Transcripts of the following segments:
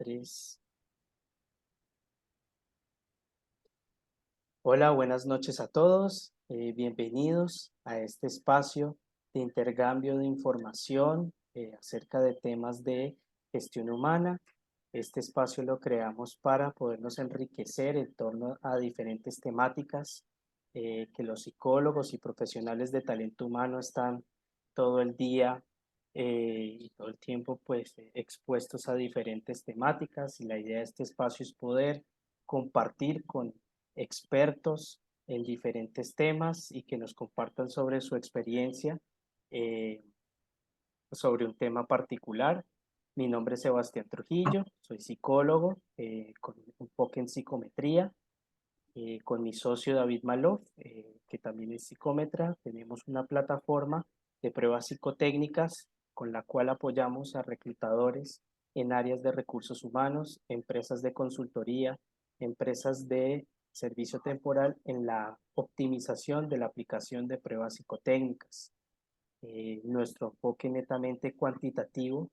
3. Hola, buenas noches a todos. Bienvenidos a este espacio de intercambio de información acerca de temas de gestión humana. Este espacio lo creamos para podernos enriquecer en torno a diferentes temáticas que los psicólogos y profesionales de talento humano están todo el día y todo el tiempo pues expuestos a diferentes temáticas, y la idea de este espacio es poder compartir con expertos en diferentes temas y que nos compartan sobre su experiencia eh, sobre un tema particular. Mi nombre es Sebastián Trujillo, soy psicólogo con un enfoque en psicometría. Con mi socio David Maloff, que también es psicómetra. Tenemos una plataforma de pruebas psicotécnicas con la cual apoyamos a reclutadores en áreas de recursos humanos, empresas de consultoría, empresas de servicio temporal en la optimización de la aplicación de pruebas psicotécnicas. Nuestro enfoque netamente cuantitativo.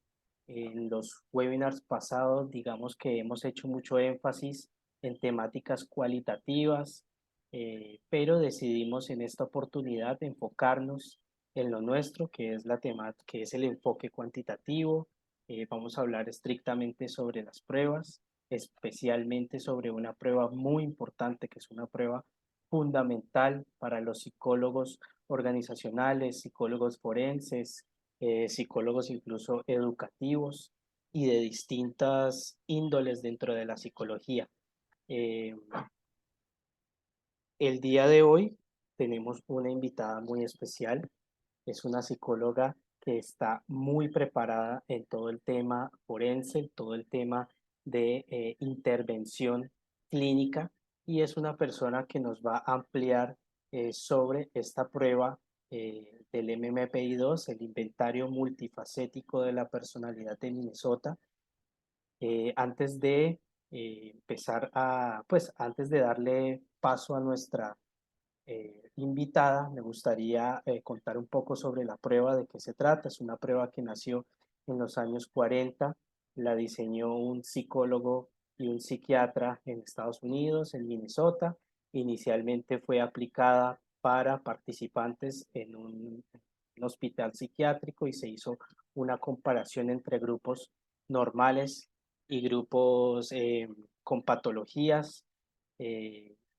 En los webinars pasados, digamos que hemos hecho mucho énfasis en temáticas cualitativas, pero decidimos en esta oportunidad enfocarnos en lo nuestro, que es que es el enfoque cuantitativo. Vamos a hablar estrictamente sobre las pruebas, especialmente sobre una prueba muy importante, que es una prueba fundamental para los psicólogos organizacionales, psicólogos forenses, psicólogos incluso educativos y de distintas índoles dentro de la psicología. Eh, el día de hoy tenemos una invitada muy especial. Es una psicóloga que está muy preparada en todo el tema forense, en todo el tema de intervención clínica, y es una persona que nos va a ampliar sobre esta prueba del MMPI-2, el inventario multifacético de la personalidad de Minnesota. Antes de antes de darle paso a nuestra invitada, me gustaría contar un poco sobre la prueba, de qué se trata. Es una prueba que nació en los años 40, la diseñó un psicólogo y un psiquiatra en Estados Unidos, en Minnesota. Inicialmente fue aplicada para participantes en un hospital psiquiátrico y se hizo una comparación entre grupos normales y grupos con patologías.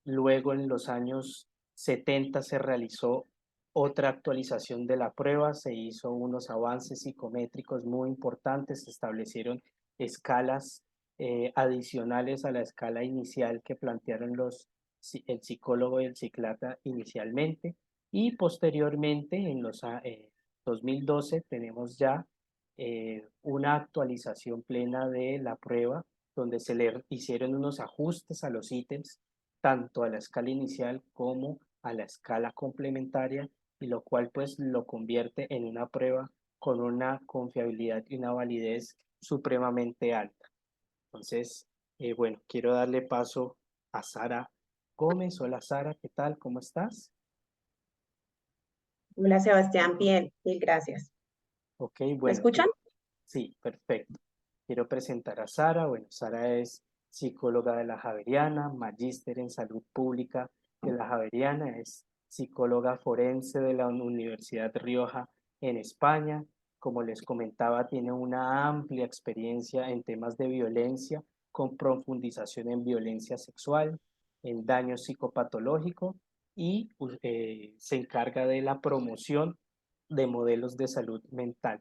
Luego, en los años 70, se realizó otra actualización de la prueba, se hizo unos avances psicométricos muy importantes, se establecieron escalas adicionales a la escala inicial que plantearon el psicólogo y el psiquiatra inicialmente, y posteriormente en los 2012 tenemos ya una actualización plena de la prueba, donde se le hicieron unos ajustes a los ítems, tanto a la escala inicial como a la escala complementaria, y lo cual pues lo convierte en una prueba con una confiabilidad y una validez supremamente alta. Entonces, bueno, quiero darle paso a Sara Gómez. Hola Sara, ¿qué tal? ¿Cómo estás? Hola Sebastián, bien, mil gracias. Ok, ¿Me bueno, escuchan? sí, perfecto. Quiero presentar a Sara. Bueno, Sara es psicóloga de la Javeriana, magíster en salud pública de la Javeriana, es psicóloga forense de la Universidad Rioja en España. Como les comentaba, tiene una amplia experiencia en temas de violencia, con profundización en violencia sexual, en daño psicopatológico, y se encarga de la promoción de modelos de salud mental.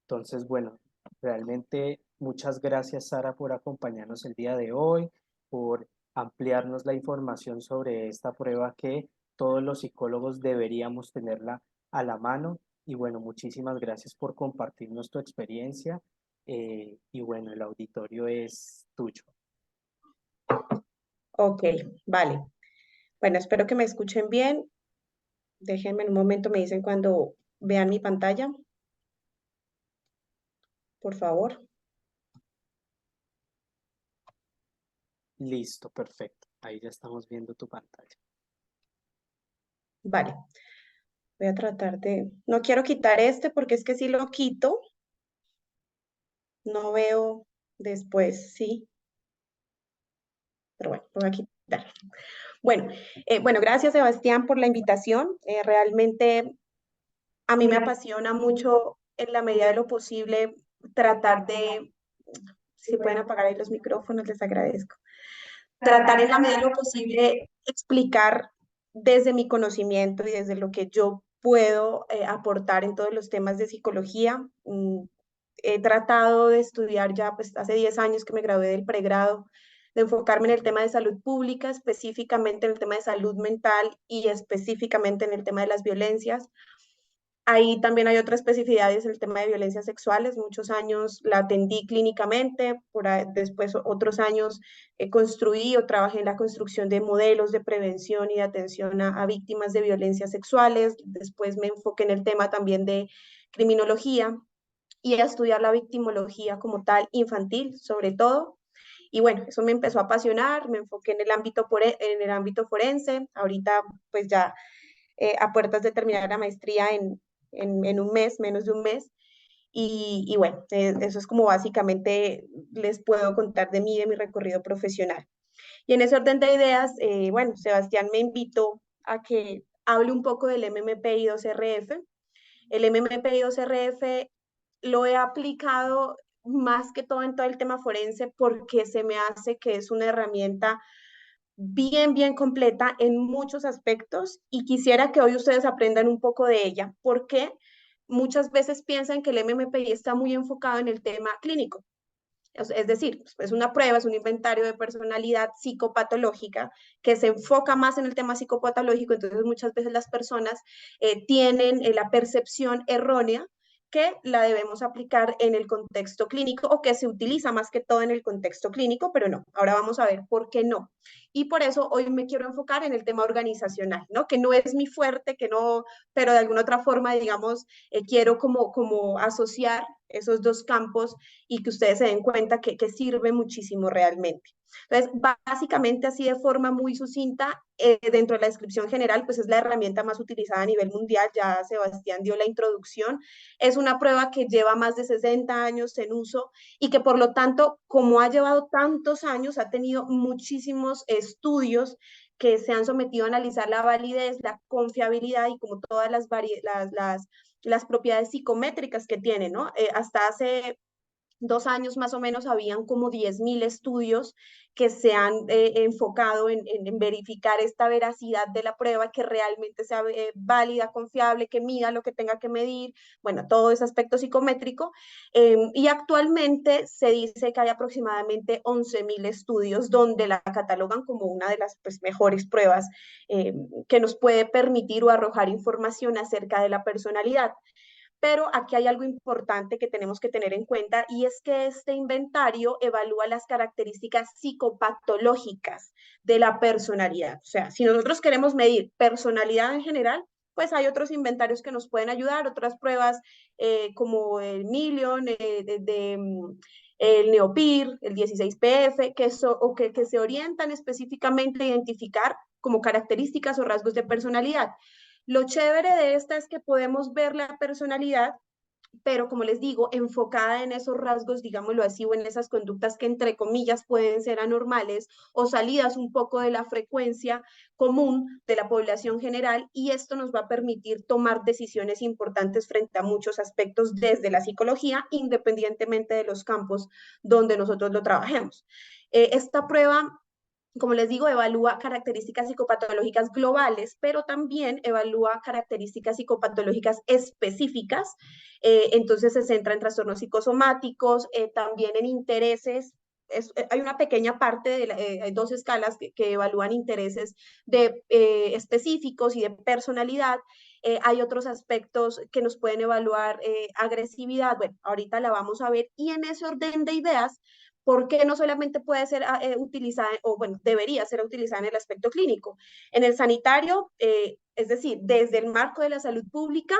Entonces, bueno, realmente muchas gracias, Sara, por acompañarnos el día de hoy, por ampliarnos la información sobre esta prueba que todos los psicólogos deberíamos tenerla a la mano. Y bueno, muchísimas gracias por compartirnos tu experiencia. Y bueno, el auditorio es tuyo. Ok, vale. Bueno, espero que me escuchen bien. Déjenme en un momento, me dicen cuando vean mi pantalla, por favor. Listo, perfecto. Ahí ya estamos viendo tu pantalla. Vale, voy a tratar de... No quiero quitar este porque es que si lo quito, no veo... después sí, pero bueno, lo voy a quitar. Bueno, bueno, gracias Sebastián por la invitación. Realmente a mí me apasiona mucho en la medida de lo posible tratar de, si pueden apagar ahí los micrófonos, les agradezco. Tratar en la medida de lo posible explicar desde mi conocimiento y desde lo que yo puedo aportar en todos los temas de psicología. He tratado de estudiar ya, pues hace 10 años que me gradué del pregrado, de enfocarme en el tema de salud pública, específicamente en el tema de salud mental y específicamente en el tema de las violencias. Ahí también hay otras especificidades en el tema de violencias sexuales. Muchos años la atendí clínicamente, después otros años construí o trabajé en la construcción de modelos de prevención y de atención a víctimas de violencias sexuales. Después me enfoqué en el tema también de criminología y a estudiar la victimología como tal, infantil sobre todo. Y bueno, eso me empezó a apasionar, me enfoqué en el ámbito forense. Ahorita pues ya a puertas de terminar la maestría en un mes, menos de un mes. Y bueno, eso es como básicamente les puedo contar de mí, de mi recorrido profesional. Y en ese orden de ideas, bueno, Sebastián me invitó a que hable un poco del MMPI-2RF. El MMPI-2RF lo he aplicado más que todo en todo el tema forense porque se me hace que es una herramienta bien completa en muchos aspectos y quisiera que hoy ustedes aprendan un poco de ella, porque muchas veces piensan que el MMPI está muy enfocado en el tema clínico. Es decir, es una prueba, es un inventario de personalidad psicopatológica que se enfoca más en el tema psicopatológico, entonces muchas veces las personas tienen la percepción errónea que la debemos aplicar en el contexto clínico o que se utiliza más que todo en el contexto clínico, pero no. Ahora vamos a ver por qué no. Y por eso hoy me quiero enfocar en el tema organizacional, ¿no? Que no es mi fuerte, que no, pero de alguna otra forma, digamos, quiero como asociar esos dos campos y que ustedes se den cuenta que sirve muchísimo realmente. Entonces, básicamente así de forma muy sucinta, dentro de la descripción general, pues es la herramienta más utilizada a nivel mundial, ya Sebastián dio la introducción, es una prueba que lleva más de 60 años en uso y que por lo tanto, como ha llevado tantos años, ha tenido muchísimos estudios que se han sometido a analizar la validez, la confiabilidad y como todas las propiedades psicométricas que tiene, ¿no? Hasta hace 2 años más o menos habían como 10.000 estudios que se han enfocado en verificar esta veracidad de la prueba, que realmente sea válida, confiable, que mida lo que tenga que medir, bueno, todo ese aspecto psicométrico. Y actualmente se dice que hay aproximadamente 11.000 estudios donde la catalogan como una de las pues, mejores pruebas que nos puede permitir o arrojar información acerca de la personalidad. Pero aquí hay algo importante que tenemos que tener en cuenta y es que este inventario evalúa las características psicopatológicas de la personalidad. O sea, si nosotros queremos medir personalidad en general, pues hay otros inventarios que nos pueden ayudar, otras pruebas como el Million, el NeoPIR, el 16PF, que se orientan específicamente a identificar como características o rasgos de personalidad. Lo chévere de esta es que podemos ver la personalidad, pero como les digo, enfocada en esos rasgos, digámoslo así, o en esas conductas que entre comillas pueden ser anormales o salidas un poco de la frecuencia común de la población general, y esto nos va a permitir tomar decisiones importantes frente a muchos aspectos desde la psicología, independientemente de los campos donde nosotros lo trabajemos. Esta prueba, como les digo, evalúa características psicopatológicas globales, pero también evalúa características psicopatológicas específicas. Entonces se centra en trastornos psicosomáticos, también en intereses. Hay una pequeña parte, hay dos escalas que evalúan intereses específicos y de personalidad. Hay otros aspectos que nos pueden evaluar agresividad. Bueno, ahorita la vamos a ver. Y en ese orden de ideas, ¿por qué no solamente puede ser utilizada, o bueno, debería ser utilizada en el aspecto clínico? En el sanitario, es decir, desde el marco de la salud pública,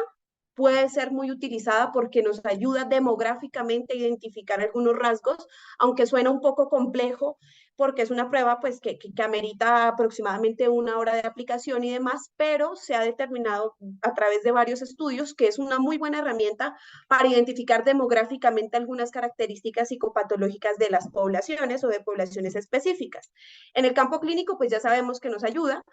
puede ser muy utilizada porque nos ayuda demográficamente a identificar algunos rasgos, aunque suena un poco complejo porque es una prueba pues que amerita aproximadamente 1 hora de aplicación y demás, pero se ha determinado a través de varios estudios que es una muy buena herramienta para identificar demográficamente algunas características psicopatológicas de las poblaciones o de poblaciones específicas. En el campo clínico pues ya sabemos que nos ayuda,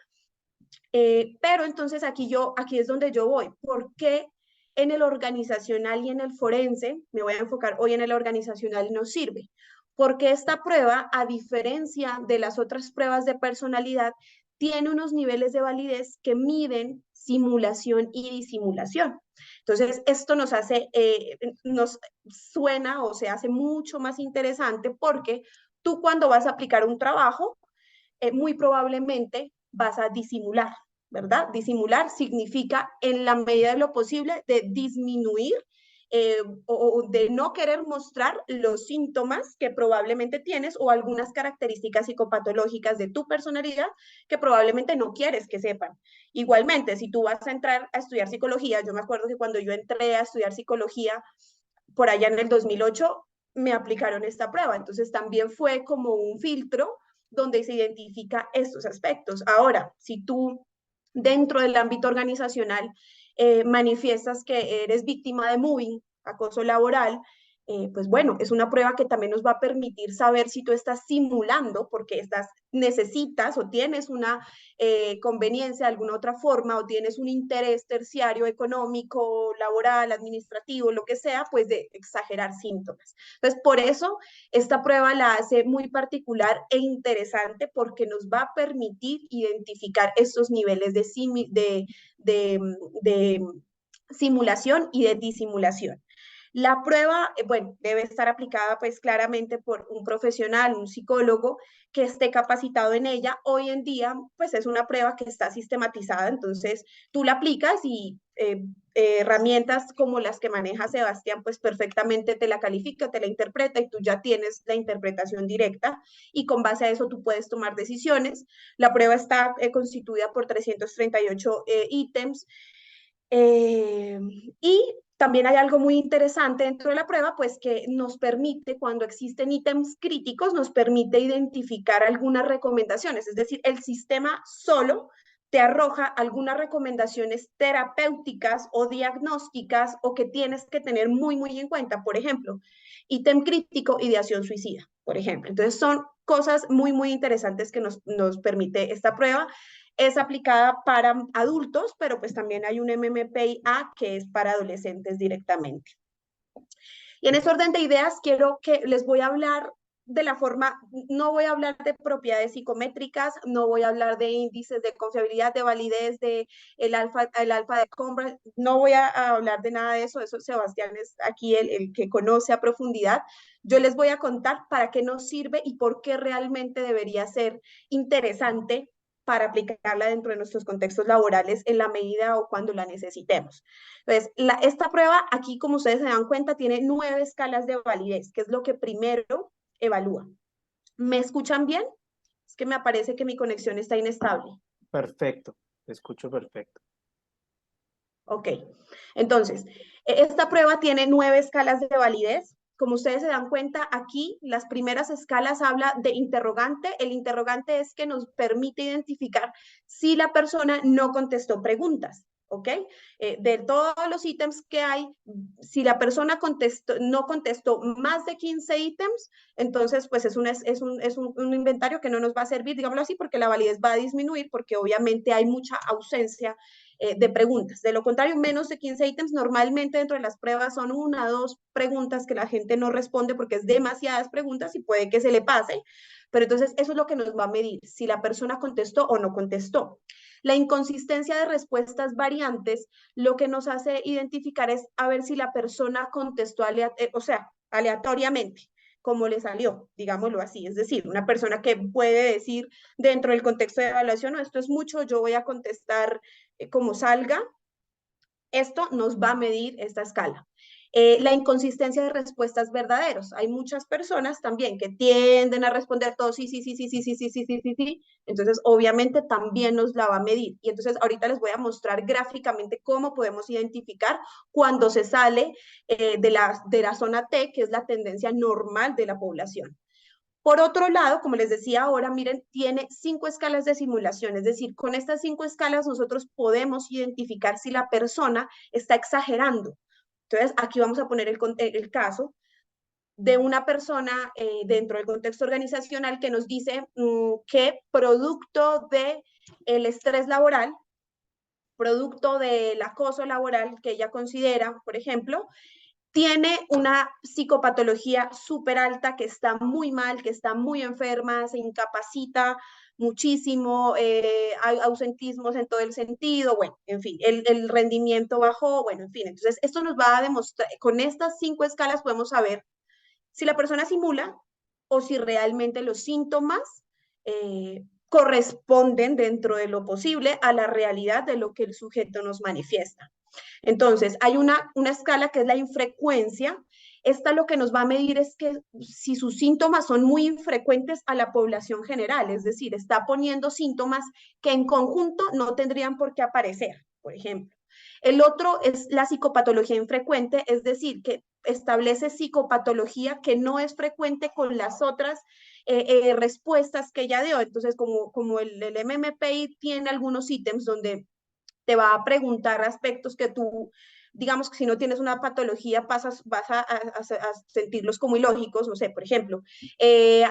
pero entonces aquí es donde yo voy. ¿Por qué en el organizacional y en el forense, me voy a enfocar hoy en el organizacional, nos sirve? Porque esta prueba, a diferencia de las otras pruebas de personalidad, tiene unos niveles de validez que miden simulación y disimulación. Entonces, esto nos suena o se hace mucho más interesante porque tú cuando vas a aplicar un trabajo, muy probablemente vas a disimular, ¿verdad? Disimular significa en la medida de lo posible de disminuir o de no querer mostrar los síntomas que probablemente tienes o algunas características psicopatológicas de tu personalidad que probablemente no quieres que sepan. Igualmente, si tú vas a entrar a estudiar psicología, yo me acuerdo que cuando yo entré a estudiar psicología por allá en el 2008, me aplicaron esta prueba. Entonces también fue como un filtro donde se identifica estos aspectos. Ahora, si tú dentro del ámbito organizacional manifiestas que eres víctima de mobbing, acoso laboral, pues bueno, es una prueba que también nos va a permitir saber si tú estás simulando porque necesitas o tienes una conveniencia de alguna otra forma o tienes un interés terciario económico, laboral, administrativo, lo que sea, pues de exagerar síntomas. Entonces, por eso esta prueba la hace muy particular e interesante porque nos va a permitir identificar estos niveles de simulación y de disimulación. La prueba, bueno, debe estar aplicada pues claramente por un profesional, un psicólogo que esté capacitado en ella. Hoy en día pues es una prueba que está sistematizada, entonces tú la aplicas y herramientas como las que maneja Sebastián pues perfectamente te la califica, te la interpreta y tú ya tienes la interpretación directa y con base a eso tú puedes tomar decisiones. La prueba está constituida por 338 ítems. Eh, y también hay algo muy interesante dentro de la prueba, pues que nos permite, cuando existen ítems críticos, nos permite identificar algunas recomendaciones, es decir, el sistema solo te arroja algunas recomendaciones terapéuticas o diagnósticas o que tienes que tener muy, muy en cuenta. Por ejemplo, ítem crítico, ideación suicida, por ejemplo. Entonces son cosas muy, muy interesantes que nos permite esta prueba. Es aplicada para adultos, pero pues también hay un MMPI-A que es para adolescentes directamente. Y en ese orden de ideas quiero que les voy a hablar de la forma, no voy a hablar de propiedades psicométricas, no voy a hablar de índices de confiabilidad, de validez, de el alfa de Converse, no voy a hablar de nada de eso, Sebastián es aquí el que conoce a profundidad. Yo les voy a contar para qué nos sirve y por qué realmente debería ser interesante para aplicarla dentro de nuestros contextos laborales en la medida o cuando la necesitemos. Entonces, esta prueba aquí, como ustedes se dan cuenta, tiene 9 escalas de validez, que es lo que primero evalúa. ¿Me escuchan bien? Es que me aparece que mi conexión está inestable. Perfecto, te escucho perfecto. Ok, entonces, esta prueba tiene 9 escalas de validez. Como ustedes se dan cuenta, aquí las primeras escalas habla de interrogante. El interrogante es que nos permite identificar si la persona no contestó preguntas. ¿Ok? De todos los ítems que hay, si la persona no contestó más de 15 ítems, entonces pues es un inventario que no nos va a servir, digámoslo así, porque la validez va a disminuir, porque obviamente hay mucha ausencia de preguntas. De lo contrario, menos de 15 ítems, normalmente dentro de las pruebas son 1 o 2 preguntas que la gente no responde porque es demasiadas preguntas y puede que se le pase, pero entonces eso es lo que nos va a medir, si la persona contestó o no contestó. La inconsistencia de respuestas variantes lo que nos hace identificar es a ver si la persona contestó aleatoriamente, como le salió, digámoslo así. Es decir, una persona que puede decir dentro del contexto de evaluación, no, esto es mucho, yo voy a contestar como salga. Esto nos va a medir esta escala. La inconsistencia de respuestas verdaderos. Hay muchas personas también que tienden a responder todo sí, sí, sí, sí, sí, sí, sí, sí, sí, sí, sí. Entonces, obviamente, también nos la va a medir. Y entonces, ahorita les voy a mostrar gráficamente cómo podemos identificar cuando se sale de la zona T, que es la tendencia normal de la población. Por otro lado, como les decía ahora, miren, tiene 5 escalas de simulación, es decir, con estas 5 escalas nosotros podemos identificar si la persona está exagerando. Entonces, aquí vamos a poner el caso de una persona dentro del contexto organizacional que nos dice que producto del estrés laboral, producto del acoso laboral que ella considera, por ejemplo, tiene una psicopatología súper alta, que está muy mal, que está muy enferma, se incapacita muchísimo, hay ausentismos en todo el sentido, bueno, en fin, el rendimiento bajó, bueno, en fin, entonces esto nos va a demostrar, con estas 5 escalas podemos saber si la persona simula o si realmente los síntomas corresponden dentro de lo posible a la realidad de lo que el sujeto nos manifiesta. Entonces, hay una escala que es la infrecuencia. Esta lo que nos va a medir es que si sus síntomas son muy infrecuentes a la población general, es decir, está poniendo síntomas que en conjunto no tendrían por qué aparecer, por ejemplo. El otro es la psicopatología infrecuente, es decir, que establece psicopatología que no es frecuente con las otras respuestas que ella dio. Entonces, como el MMPI tiene algunos ítems donde te va a preguntar aspectos que tú, digamos que si no tienes una patología, vas a sentirlos como ilógicos, no sé, por ejemplo,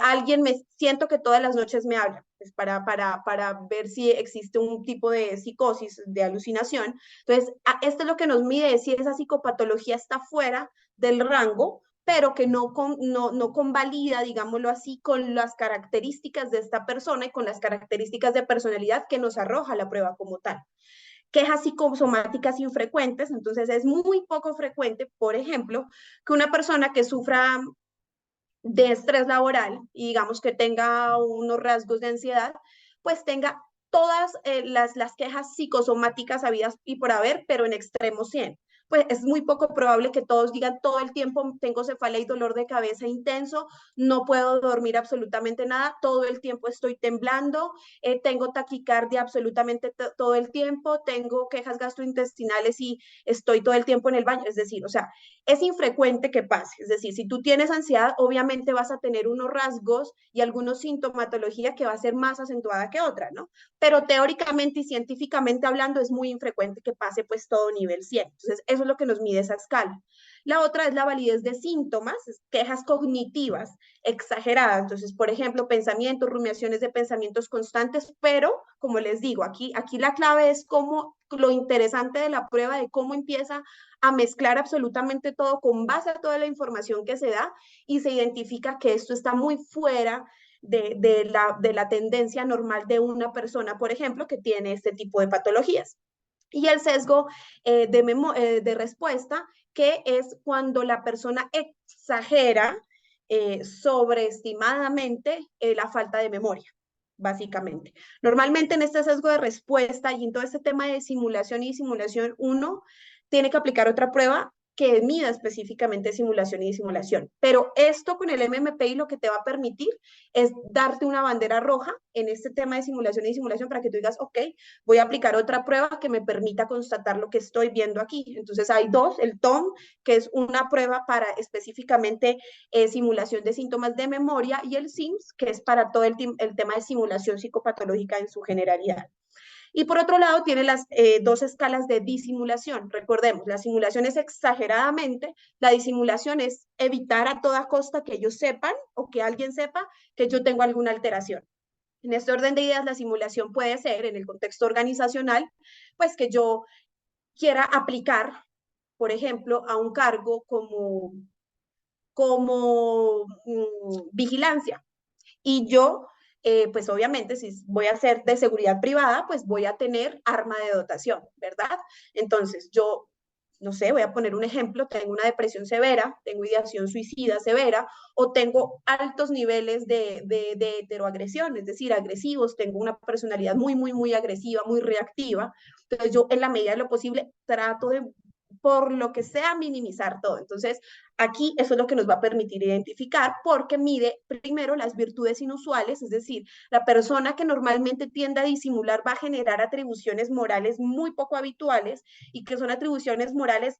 alguien me siento que todas las noches me habla, pues para ver si existe un tipo de psicosis, de alucinación. Entonces, esto es lo que nos mide, si esa psicopatología está fuera del rango, pero que no convalida, digámoslo así, con las características de esta persona y con las características de personalidad que nos arroja la prueba como tal. Quejas psicosomáticas infrecuentes, entonces es muy poco frecuente, por ejemplo, que una persona que sufra de estrés laboral y digamos que tenga unos rasgos de ansiedad, pues tenga todas las quejas psicosomáticas habidas y por haber, pero en extremo 100. Pues es muy poco probable que todos digan todo el tiempo tengo cefalea y dolor de cabeza intenso, no puedo dormir absolutamente nada, todo el tiempo estoy temblando, tengo taquicardia absolutamente todo el tiempo, tengo quejas gastrointestinales y estoy todo el tiempo en el baño. Es decir, o sea, es infrecuente que pase. Es decir, si tú tienes ansiedad, obviamente vas a tener unos rasgos y algunos sintomatología que va a ser más acentuada que otra, ¿no? Pero teóricamente y científicamente hablando es muy infrecuente que pase pues todo nivel 100. Entonces, eso es lo que nos mide esa escala. La otra es la validez de síntomas, quejas cognitivas exageradas. Entonces, por ejemplo, pensamientos, rumiaciones de pensamientos constantes, pero como les digo, aquí la clave es cómo lo interesante de la prueba de cómo empieza a mezclar absolutamente todo con base a toda la información que se da y se identifica que esto está muy fuera de la tendencia normal de una persona, por ejemplo, que tiene este tipo de patologías. Y el sesgo de respuesta, que es cuando la persona exagera sobreestimadamente la falta de memoria, básicamente. Normalmente en este sesgo de respuesta y en todo este tema de simulación y simulación, uno tiene que aplicar otra prueba que mida específicamente simulación y disimulación. Pero esto con el MMPI lo que te va a permitir es darte una bandera roja en este tema de simulación y disimulación para que tú digas, ok, voy a aplicar otra prueba que me permita constatar lo que estoy viendo aquí. Entonces hay dos, el TOM, que es una prueba para específicamente simulación de síntomas de memoria, y el SIMS, que es para todo el tema de simulación psicopatológica en su generalidad. Y por otro lado, tiene las dos escalas de disimulación. Recordemos, la simulación es exageradamente, la disimulación es evitar a toda costa que ellos sepan o que alguien sepa que yo tengo alguna alteración. En este orden de ideas, la simulación puede ser, en el contexto organizacional, pues que yo quiera aplicar, por ejemplo, a un cargo como vigilancia. Y yo, pues obviamente, si voy a ser de seguridad privada, pues voy a tener arma de dotación, ¿verdad? Entonces, yo, no sé, voy a poner un ejemplo, tengo una depresión severa, tengo ideación suicida severa, o tengo altos niveles de heteroagresión, es decir, agresivos, tengo una personalidad muy, muy, muy agresiva, muy reactiva. Entonces, yo, en la medida de lo posible, trato de por lo que sea, minimizar todo. Entonces, aquí eso es lo que nos va a permitir identificar, porque mide primero las virtudes inusuales, es decir, la persona que normalmente tiende a disimular va a generar atribuciones morales muy poco habituales, y que son atribuciones morales,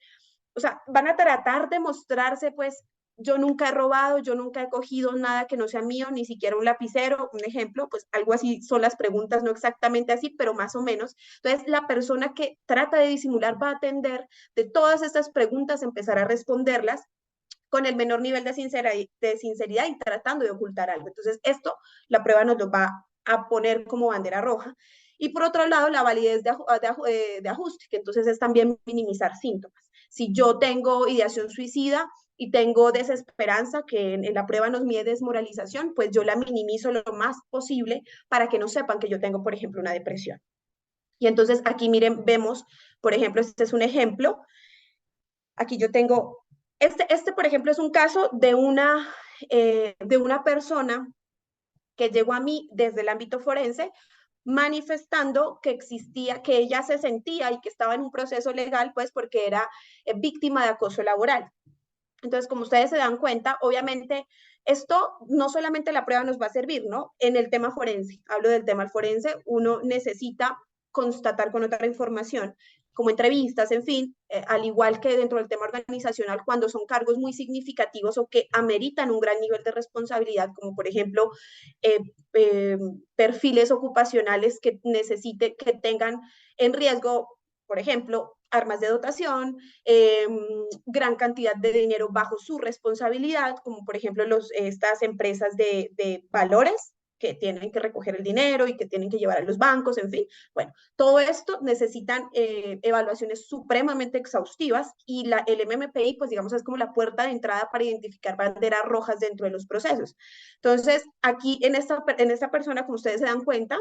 o sea, van a tratar de mostrarse, pues, yo nunca he robado, yo nunca he cogido nada que no sea mío, ni siquiera un lapicero, un ejemplo, pues algo así son las preguntas, no exactamente así, pero más o menos. Entonces, la persona que trata de disimular va a atender de todas estas preguntas, empezar a responderlas con el menor nivel de sinceridad y tratando de ocultar algo. Entonces, esto la prueba nos lo va a poner como bandera roja. Y por otro lado, la validez de ajuste, que entonces es también minimizar síntomas. Si yo tengo ideación suicida y tengo desesperanza, que en la prueba nos mide desmoralización, pues yo la minimizo lo más posible para que no sepan que yo tengo, por ejemplo, una depresión. Y entonces aquí miren, vemos, por ejemplo, este es un ejemplo. Aquí yo tengo, por ejemplo, es un caso de una persona que llegó a mí desde el ámbito forense manifestando que existía, que ella se sentía y que estaba en un proceso legal, pues porque era víctima de acoso laboral. Entonces, como ustedes se dan cuenta, obviamente, esto no solamente la prueba nos va a servir, ¿no? En el tema forense, hablo del tema forense, uno necesita constatar con otra información, como entrevistas, en fin, al igual que dentro del tema organizacional, cuando son cargos muy significativos o que ameritan un gran nivel de responsabilidad, como por ejemplo, eh, eh, perfiles ocupacionales que necesite, que tengan en riesgo, por ejemplo, armas de dotación, gran cantidad de dinero bajo su responsabilidad, como por ejemplo estas empresas de valores que tienen que recoger el dinero y que tienen que llevar a los bancos, en fin. Bueno, todo esto necesitan evaluaciones supremamente exhaustivas, y el MMPI, pues digamos, es como la puerta de entrada para identificar banderas rojas dentro de los procesos. Entonces, aquí en esta persona, como ustedes se dan cuenta,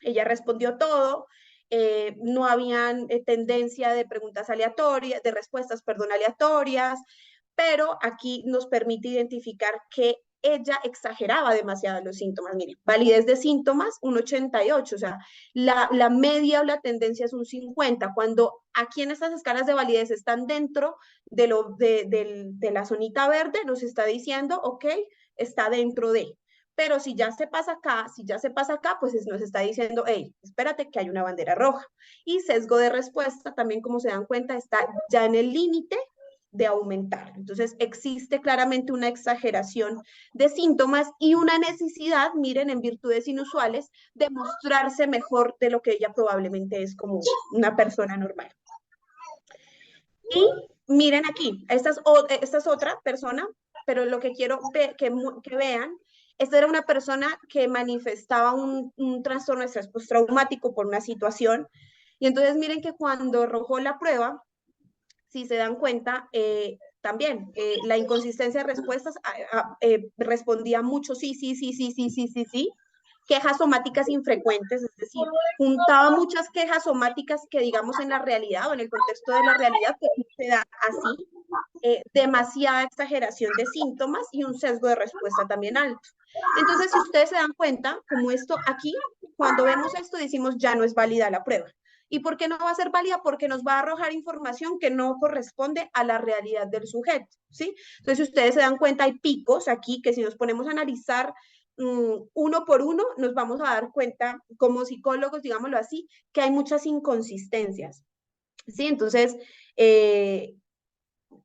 ella respondió todo, no habían tendencia de preguntas aleatorias, de respuestas, perdón, aleatorias, pero aquí nos permite identificar que ella exageraba demasiado los síntomas. Miren, validez de síntomas, un 88, o sea, la media o la tendencia es un 50, cuando aquí en estas escalas de validez están dentro de la zonita verde, nos está diciendo, ok, está dentro de. Pero si ya se pasa acá, pues nos está diciendo, hey, espérate que hay una bandera roja. Y sesgo de respuesta, también como se dan cuenta, está ya en el límite de aumentar. Entonces, existe claramente una exageración de síntomas y una necesidad, miren, en virtudes inusuales, de mostrarse mejor de lo que ella probablemente es como una persona normal. Y miren aquí, esta es otra persona, pero lo que quiero que vean, esta era una persona que manifestaba un trastorno de estrés postraumático por una situación. Y entonces miren que cuando arrojó la prueba, si se dan cuenta, también la inconsistencia de respuestas respondía mucho sí, sí, sí, sí, sí, sí, sí, sí. Quejas somáticas infrecuentes, es decir, juntaba muchas quejas somáticas que, digamos, en la realidad o en el contexto de la realidad, pues no se da así. Demasiada exageración de síntomas y un sesgo de respuesta también alto. Entonces, si ustedes se dan cuenta, como esto aquí, cuando vemos esto, decimos ya no es válida la prueba. ¿Y por qué no va a ser válida? Porque nos va a arrojar información que no corresponde a la realidad del sujeto, ¿sí? Entonces, si ustedes se dan cuenta, hay picos aquí que si nos ponemos a analizar uno por uno, nos vamos a dar cuenta, como psicólogos, digámoslo así, que hay muchas inconsistencias, ¿sí? Entonces,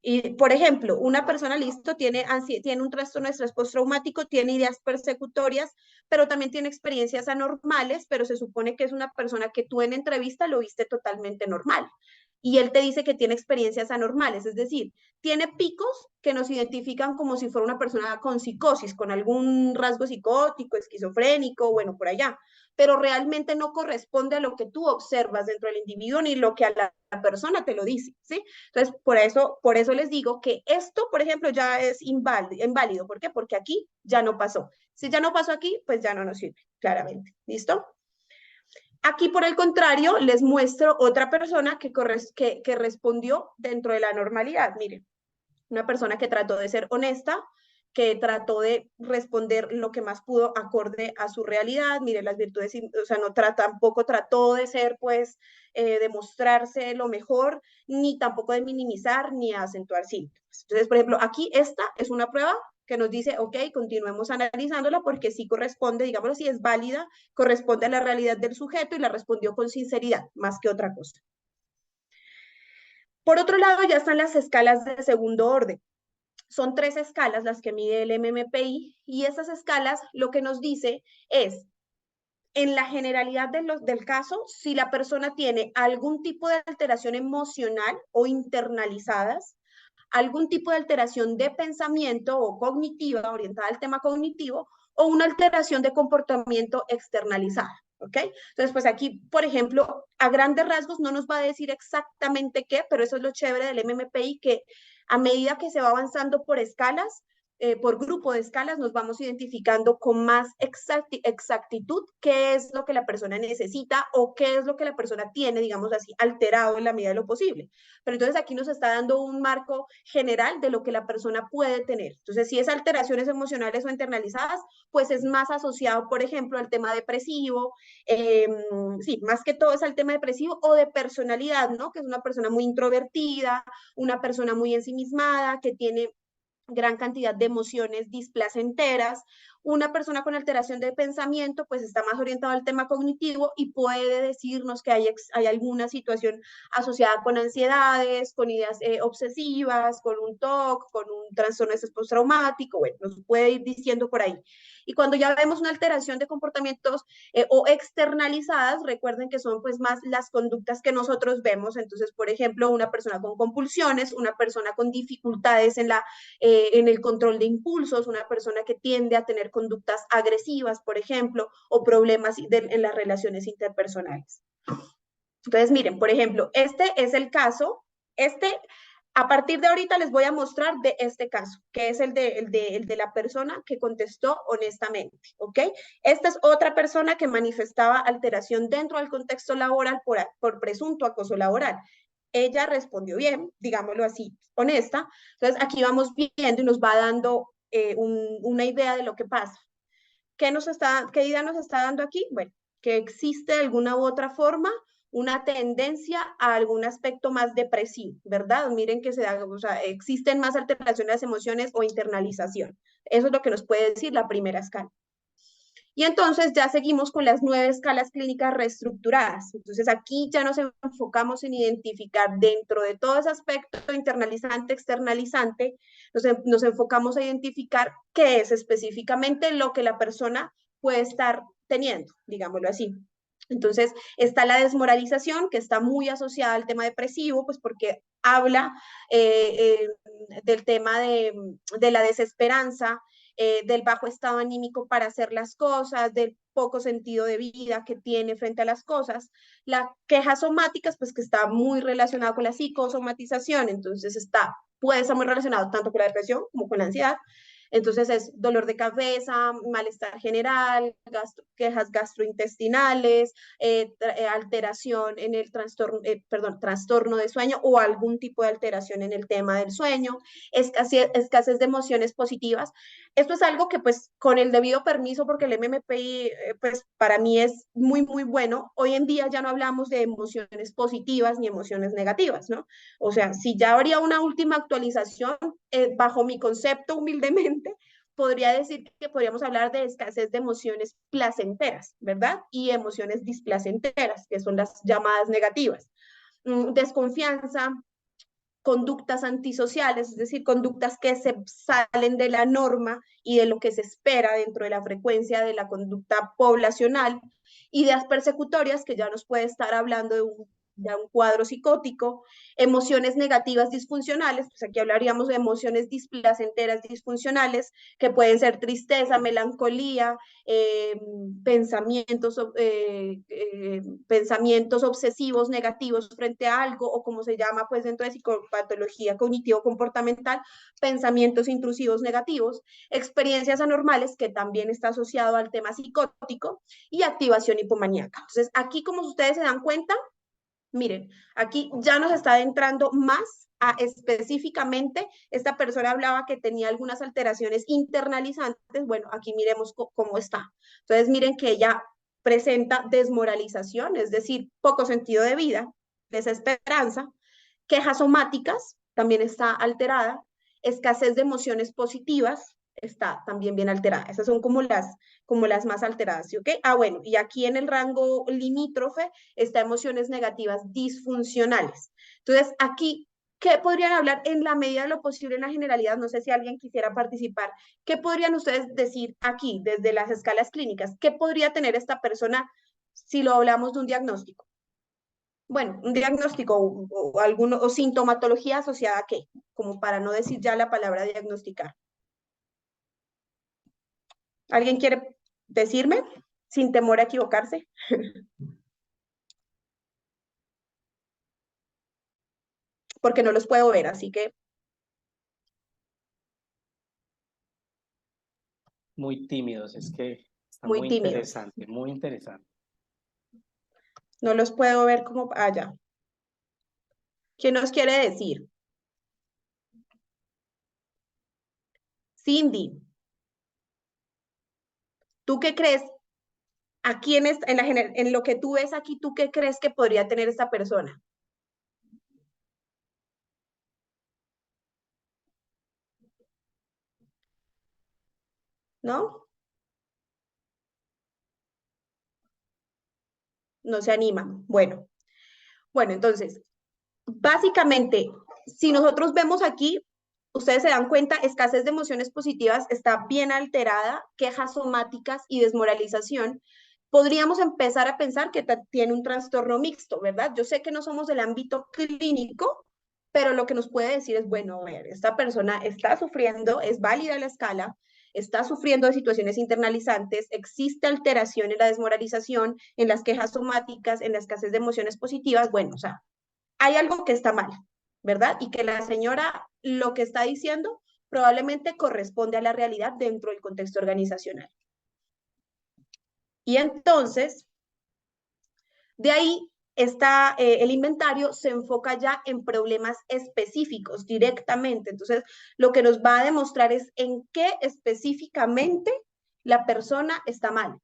y, por ejemplo, una persona, listo, tiene un trastorno de estrés postraumático, tiene ideas persecutorias, pero también tiene experiencias anormales, pero se supone que es una persona que tú en entrevista lo viste totalmente normal. Y él te dice que tiene experiencias anormales, es decir, tiene picos que nos identifican como si fuera una persona con psicosis, con algún rasgo psicótico, esquizofrénico, bueno, por allá, pero realmente no corresponde a lo que tú observas dentro del individuo ni lo que a la persona te lo dice, ¿sí? Entonces, por eso les digo que esto, por ejemplo, ya es inválido. ¿Por qué? Porque aquí ya no pasó. Si ya no pasó aquí, pues ya no nos sirve, claramente. ¿Listo? Aquí, por el contrario, les muestro otra persona que respondió dentro de la normalidad. Miren, una persona que trató de ser honesta, que trató de responder lo que más pudo acorde a su realidad. Mire, las virtudes, o sea, tampoco trató de ser, pues, de mostrarse lo mejor, ni tampoco de minimizar ni acentuar síntomas. Entonces, por ejemplo, aquí esta es una prueba que nos dice, ok, continuemos analizándola porque sí corresponde, digámoslo así, es válida, corresponde a la realidad del sujeto y la respondió con sinceridad, más que otra cosa. Por otro lado, ya están las escalas de segundo orden. Son 3 escalas las que mide el MMPI y esas escalas lo que nos dice es, en la generalidad del caso, si la persona tiene algún tipo de alteración emocional o internalizadas, algún tipo de alteración de pensamiento o cognitiva, orientada al tema cognitivo, o una alteración de comportamiento externalizada. ¿Ok? Entonces, pues aquí, por ejemplo, a grandes rasgos no nos va a decir exactamente qué, pero eso es lo chévere del MMPI, que a medida que se va avanzando por escalas, por grupo de escalas, nos vamos identificando con más exactitud qué es lo que la persona necesita o qué es lo que la persona tiene, digamos así, alterado en la medida de lo posible. Pero entonces aquí nos está dando un marco general de lo que la persona puede tener. Entonces, si es alteraciones emocionales o internalizadas, pues es más asociado, por ejemplo, al tema depresivo, sí, más que todo es al tema depresivo o de personalidad, ¿no? Que es una persona muy introvertida, una persona muy ensimismada, que tiene gran cantidad de emociones displacenteras. Una persona con alteración de pensamiento pues está más orientado al tema cognitivo y puede decirnos que hay alguna situación asociada con ansiedades, con ideas obsesivas, con un TOC, con un trastorno de estrés postraumático, bueno, nos puede ir diciendo por ahí. Y cuando ya vemos una alteración de comportamientos o externalizadas, recuerden que son pues más las conductas que nosotros vemos. Entonces, por ejemplo, una persona con compulsiones, una persona con dificultades en el control de impulsos, una persona que tiende a tener conductas agresivas, por ejemplo, o problemas en las relaciones interpersonales. Entonces, miren, por ejemplo, este es el caso, a partir de ahorita les voy a mostrar de este caso, que es el de la persona que contestó honestamente, ¿ok? Esta es otra persona que manifestaba alteración dentro del contexto laboral por presunto acoso laboral. Ella respondió bien, digámoslo así, honesta. Entonces, aquí vamos viendo y nos va dando una idea de lo que pasa. ¿Qué idea nos está dando aquí? Bueno, que existe de alguna u otra forma una tendencia a algún aspecto más depresivo, ¿verdad? Miren que o sea, existen más alteraciones de las emociones o internalización. Eso es lo que nos puede decir la primera escala. Y entonces ya seguimos con las 9 escalas clínicas reestructuradas. Entonces aquí ya nos enfocamos en identificar dentro de todo ese aspecto internalizante, externalizante, nos enfocamos a identificar qué es específicamente lo que la persona puede estar teniendo, digámoslo así. Entonces está la desmoralización, que está muy asociada al tema depresivo, pues porque habla del tema de la desesperanza, del bajo estado anímico para hacer las cosas, del poco sentido de vida que tiene frente a las cosas. La queja somáticas, pues que está muy relacionada con la psicosomatización, entonces puede estar muy relacionado tanto con la depresión como con la ansiedad. Entonces es dolor de cabeza, malestar general, quejas gastrointestinales, alteración en el trastorno de sueño o algún tipo de alteración en el tema del sueño, escasez de emociones positivas. Esto es algo que pues con el debido permiso, porque el MMPI pues para mí es muy, muy bueno. Hoy en día ya no hablamos de emociones positivas ni emociones negativas, ¿no? O sea, si ya habría una última actualización, bajo mi concepto humildemente, podría decir que podríamos hablar de escasez de emociones placenteras, ¿verdad? Y emociones displacenteras, que son las llamadas negativas. Desconfianza, conductas antisociales, es decir, conductas que se salen de la norma y de lo que se espera dentro de la frecuencia de la conducta poblacional, ideas persecutorias, que ya nos puede estar hablando de un cuadro psicótico, emociones negativas disfuncionales, pues aquí hablaríamos de emociones displacenteras disfuncionales, que pueden ser tristeza, melancolía, pensamientos obsesivos negativos frente a algo, o como se llama pues dentro de psicopatología cognitivo-comportamental, pensamientos intrusivos negativos, experiencias anormales, que también está asociado al tema psicótico, y activación hipomaníaca. Entonces aquí, como ustedes se dan cuenta, miren, aquí ya nos está adentrando más específicamente, esta persona hablaba que tenía algunas alteraciones internalizantes. Bueno, aquí miremos cómo está. Entonces, miren que ella presenta desmoralización, es decir, poco sentido de vida, desesperanza, quejas somáticas, también está alterada, escasez de emociones positivas, está también bien alterada. Esas son como las más alteradas, ¿sí? ¿Ok? Bueno, y aquí en el rango limítrofe está emociones negativas disfuncionales. Entonces, aquí, ¿qué podrían hablar en la medida de lo posible en la generalidad? No sé si alguien quisiera participar. ¿Qué podrían ustedes decir aquí, desde las escalas clínicas? ¿Qué podría tener esta persona si lo hablamos de un diagnóstico? Bueno, un diagnóstico o sintomatología asociada a qué, como para no decir ya la palabra diagnosticar. ¿Alguien quiere decirme sin temor a equivocarse? Porque no los puedo ver, así que Muy tímidos, es que está muy muy tímidos. interesante, muy interesante. No los puedo ver como allá. ¿Qué nos quiere decir? Cindy, ¿tú qué crees? Aquí en lo que tú ves aquí, ¿tú qué crees que podría tener esta persona? ¿No? No se animan. Bueno, entonces, básicamente, si nosotros vemos aquí, ustedes se dan cuenta, escasez de emociones positivas está bien alterada, quejas somáticas y desmoralización. Podríamos empezar a pensar que tiene un trastorno mixto, ¿verdad? Yo sé que no somos del ámbito clínico, pero lo que nos puede decir es, bueno, a ver, esta persona está sufriendo, es válida la escala, está sufriendo de situaciones internalizantes, existe alteración en la desmoralización, en las quejas somáticas, en la escasez de emociones positivas. Bueno, o sea, hay algo que está mal, ¿verdad? Y que la señora lo que está diciendo probablemente corresponde a la realidad dentro del contexto organizacional. Y entonces, de ahí está el inventario se enfoca ya en problemas específicos directamente. Entonces, lo que nos va a demostrar es en qué específicamente la persona está mal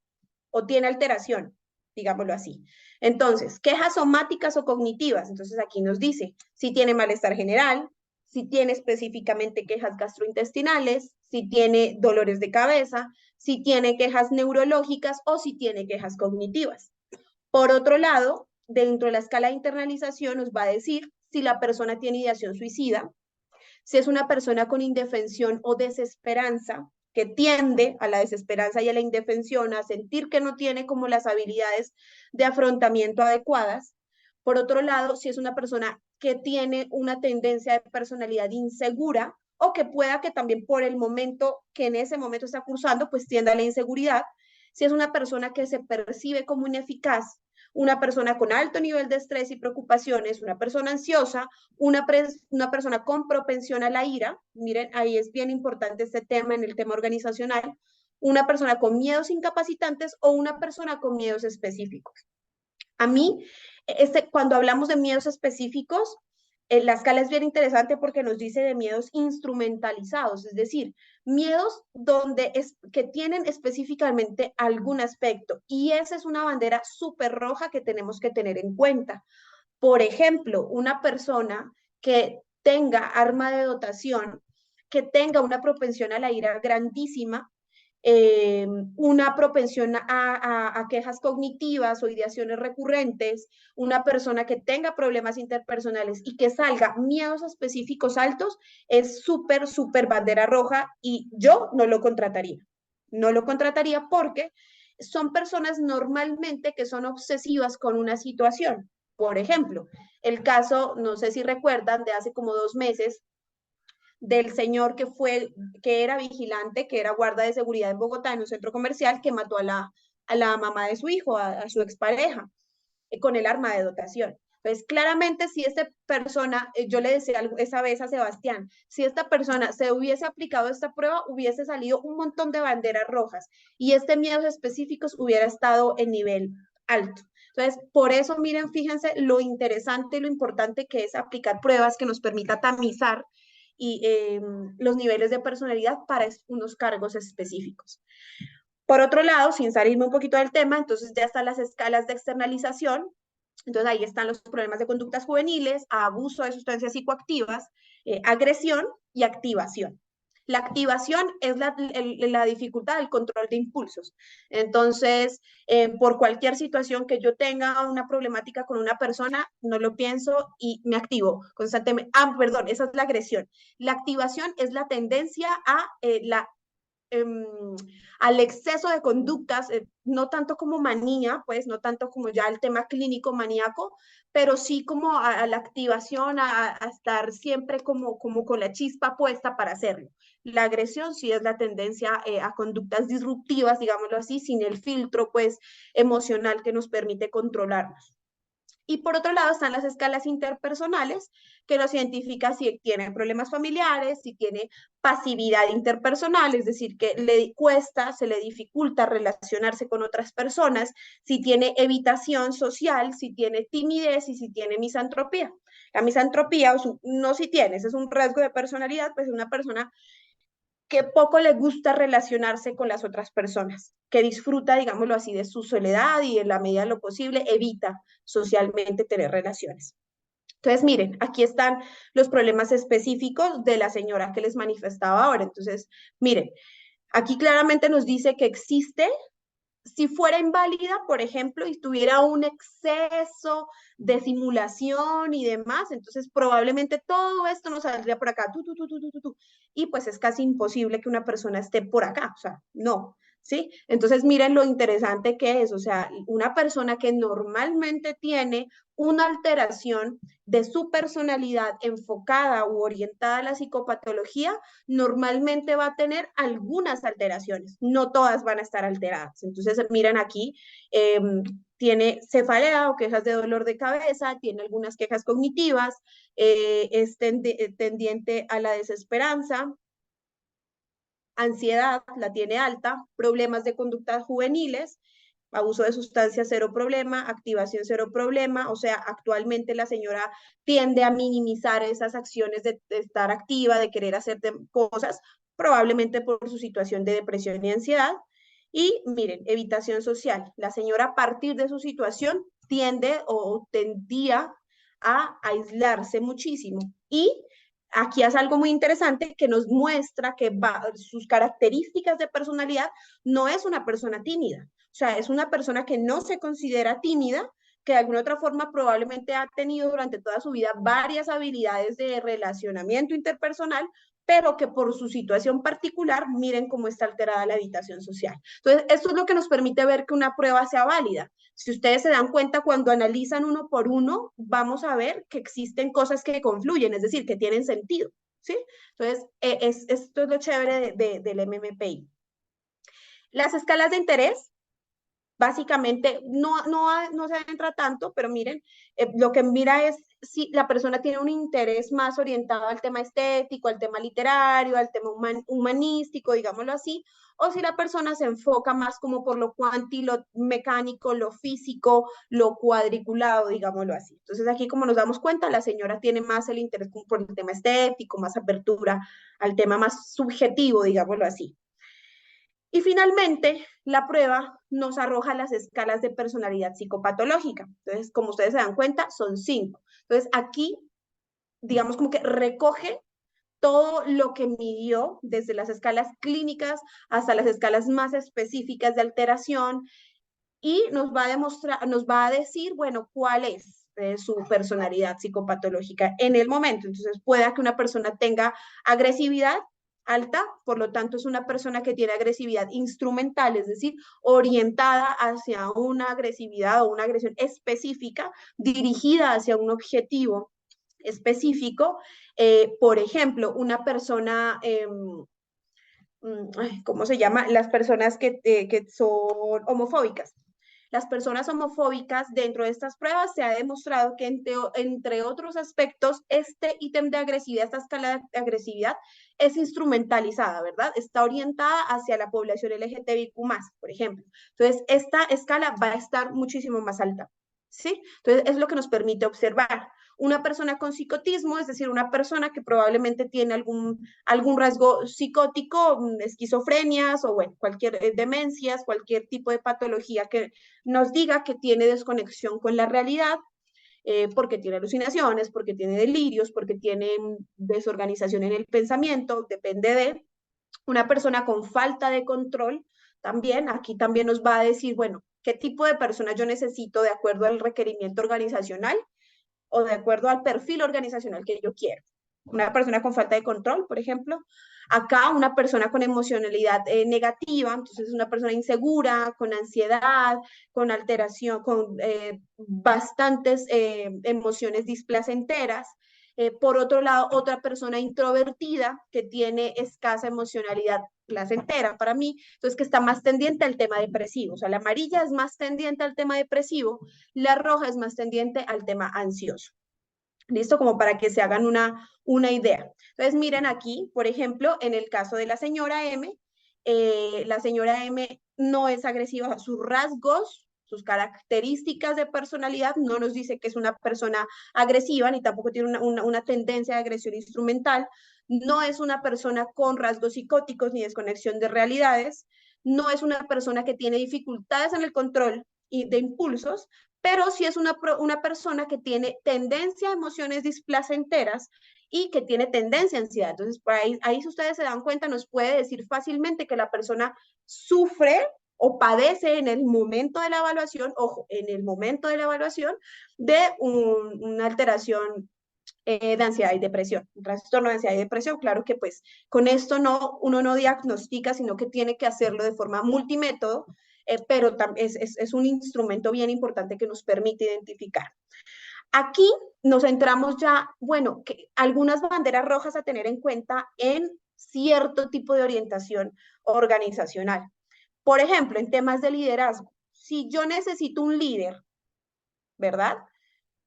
o tiene alteración, digámoslo así. Entonces, quejas somáticas o cognitivas. Entonces, aquí nos dice si tiene malestar general, si tiene específicamente quejas gastrointestinales, si tiene dolores de cabeza, si tiene quejas neurológicas o si tiene quejas cognitivas. Por otro lado, dentro de la escala de internalización nos va a decir si la persona tiene ideación suicida, si es una persona con indefensión o desesperanza, que tiende a la desesperanza y a la indefensión, a sentir que no tiene como las habilidades de afrontamiento adecuadas. Por otro lado, si es una persona que tiene una tendencia de personalidad insegura o que pueda que también por el momento que en ese momento está cursando, pues tienda a la inseguridad. Si es una persona que se percibe como ineficaz, una persona con alto nivel de estrés y preocupaciones, una persona ansiosa, una persona con propensión a la ira. Miren, ahí es bien importante este tema en el tema organizacional. Una persona con miedos incapacitantes o una persona con miedos específicos. A mí, cuando hablamos de miedos específicos, la escala es bien interesante porque nos dice de miedos instrumentalizados, es decir, miedos que tienen específicamente algún aspecto. Y esa es una bandera súper roja que tenemos que tener en cuenta. Por ejemplo, una persona que tenga arma de dotación, que tenga una propensión a la ira grandísima, una propensión a quejas cognitivas o ideaciones recurrentes, una persona que tenga problemas interpersonales y que salga miedos específicos altos, es súper, súper bandera roja y yo no lo contrataría. No lo contrataría porque son personas normalmente que son obsesivas con una situación. Por ejemplo, el caso, no sé si recuerdan, de hace como 2 meses, del señor que era vigilante, que era guarda de seguridad en Bogotá, en un centro comercial, que mató a la mamá de su hijo, a su expareja, con el arma de dotación. Entonces, claramente, si esta persona, yo le decía esa vez a Sebastián, si esta persona se hubiese aplicado esta prueba, hubiese salido un montón de banderas rojas y este miedos específicos hubiera estado en nivel alto. Entonces, por eso, miren, fíjense lo interesante y lo importante que es aplicar pruebas que nos permita tamizar y, los niveles de personalidad para unos cargos específicos. Por otro lado, sin salirme un poquito del tema, entonces ya están las escalas de externalización. Entonces ahí están los problemas de conductas juveniles, abuso de sustancias psicoactivas, agresión y activación. La activación es la dificultad del control de impulsos. Entonces, por cualquier situación que yo tenga una problemática con una persona, no lo pienso y me activo constantemente. Ah, perdón, esa es la agresión. La activación es la tendencia a al exceso de conductas, no tanto como manía, pues no tanto como ya el tema clínico maníaco, pero sí como a la activación, a estar siempre como con la chispa puesta para hacerlo. La agresión sí es la tendencia a conductas disruptivas, digámoslo así, sin el filtro pues emocional que nos permite controlarnos. Y por otro lado están las escalas interpersonales, que nos identifica si tiene problemas familiares, si tiene pasividad interpersonal, es decir, que le cuesta, se le dificulta relacionarse con otras personas, si tiene evitación social, si tiene timidez y si tiene misantropía. La misantropía, no si tienes, es un rasgo de personalidad, pues es una persona que poco le gusta relacionarse con las otras personas, que disfruta, digámoslo así, de su soledad y en la medida de lo posible evita socialmente tener relaciones. Entonces, miren, aquí están los problemas específicos de la señora que les manifestaba ahora. Entonces, miren, aquí claramente nos dice que existe, si fuera inválida, por ejemplo, y tuviera un exceso de simulación y demás, entonces probablemente todo esto nos saldría por acá, y pues es casi imposible que una persona esté por acá, o sea, no, ¿sí? Entonces miren lo interesante que es, o sea, una persona que normalmente tiene una alteración de su personalidad enfocada u orientada a la psicopatología, normalmente va a tener algunas alteraciones, no todas van a estar alteradas. Entonces, miren aquí, tiene cefalea o quejas de dolor de cabeza, tiene algunas quejas cognitivas, es tendiente a la desesperanza, ansiedad, la tiene alta, problemas de conductas juveniles, abuso de sustancias cero problema, activación cero problema, o sea, actualmente la señora tiende a minimizar esas acciones de estar activa, de querer hacer cosas, probablemente por su situación de depresión y ansiedad. Y miren, evitación social. La señora a partir de su situación tiende o tendía a aislarse muchísimo. Y aquí hace algo muy interesante que nos muestra que sus características de personalidad no es una persona tímida. O sea, es una persona que no se considera tímida, que de alguna otra forma probablemente ha tenido durante toda su vida varias habilidades de relacionamiento interpersonal, pero que por su situación particular, miren cómo está alterada la habitación social. Entonces, esto es lo que nos permite ver que una prueba sea válida. Si ustedes se dan cuenta, cuando analizan uno por uno, vamos a ver que existen cosas que confluyen, es decir, que tienen sentido, ¿sí? Entonces, esto es lo chévere del MMPI. Las escalas de interés, básicamente no se adentra tanto, pero miren, lo que mira es si la persona tiene un interés más orientado al tema estético, al tema literario, al tema humanístico, digámoslo así, o si la persona se enfoca más como por lo cuanti, lo mecánico, lo físico, lo cuadriculado, digámoslo así. Entonces aquí como nos damos cuenta, la señora tiene más el interés por el tema estético, más apertura al tema más subjetivo, digámoslo así. Y finalmente, la prueba nos arroja las escalas de personalidad psicopatológica. Entonces, como ustedes se dan cuenta, son 5. Entonces, aquí, digamos como que recoge todo lo que midió desde las escalas clínicas hasta las escalas más específicas de alteración y nos va a demostrar, nos va a decir, bueno, cuál es su personalidad psicopatológica en el momento. Entonces, pueda que una persona tenga agresividad alta, por lo tanto es una persona que tiene agresividad instrumental, es decir, orientada hacia una agresividad o una agresión específica, dirigida hacia un objetivo específico. Por ejemplo, una persona, ¿cómo se llama? Las personas que son homofóbicas. Las personas homofóbicas, dentro de estas pruebas, se ha demostrado que entre otros aspectos, este ítem de agresividad, esta escala de agresividad, es instrumentalizada, ¿verdad? Está orientada hacia la población LGTBIQ+, por ejemplo. Entonces, esta escala va a estar muchísimo más alta. ¿sí? Entonces, es lo que nos permite observar. Una persona con psicotismo, es decir, una persona que probablemente tiene algún rasgo psicótico, esquizofrenias o bueno, cualquier demencias, cualquier tipo de patología que nos diga que tiene desconexión con la realidad, porque tiene alucinaciones, porque tiene delirios, porque tiene desorganización en el pensamiento, depende de una persona con falta de control. También aquí también nos va a decir, bueno, qué tipo de persona yo necesito de acuerdo al requerimiento organizacional o de acuerdo al perfil organizacional que yo quiero. Una persona con falta de control, por ejemplo. Acá una persona con emocionalidad negativa, entonces una persona insegura, con ansiedad, con alteración, con bastantes emociones displacenteras. Por otro lado, otra persona introvertida que tiene escasa emocionalidad placentera para mí, entonces que está más tendiente al tema depresivo. O sea, la amarilla es más tendiente al tema depresivo, la roja es más tendiente al tema ansioso. ¿Listo? Como para que se hagan una idea. Entonces, miren aquí, por ejemplo, en el caso de la señora M no es agresiva, sus rasgos, sus características de personalidad no nos dice que es una persona agresiva, ni tampoco tiene una tendencia de agresión instrumental, no es una persona con rasgos psicóticos ni desconexión de realidades, no es una persona que tiene dificultades en el control de impulsos, pero sí es una persona que tiene tendencia a emociones displacenteras y que tiene tendencia a ansiedad. Entonces, por ahí si ustedes se dan cuenta, nos puede decir fácilmente que la persona sufre o padece en el momento de la evaluación, ojo, en el momento de la evaluación, de una alteración de ansiedad y depresión, un trastorno de ansiedad y depresión. Claro que pues con esto uno no diagnostica, sino que tiene que hacerlo de forma multimétodo, pero es un instrumento bien importante que nos permite identificar. Aquí nos centramos ya, bueno, que algunas banderas rojas a tener en cuenta en cierto tipo de orientación organizacional. Por ejemplo, en temas de liderazgo, si yo necesito un líder, ¿verdad?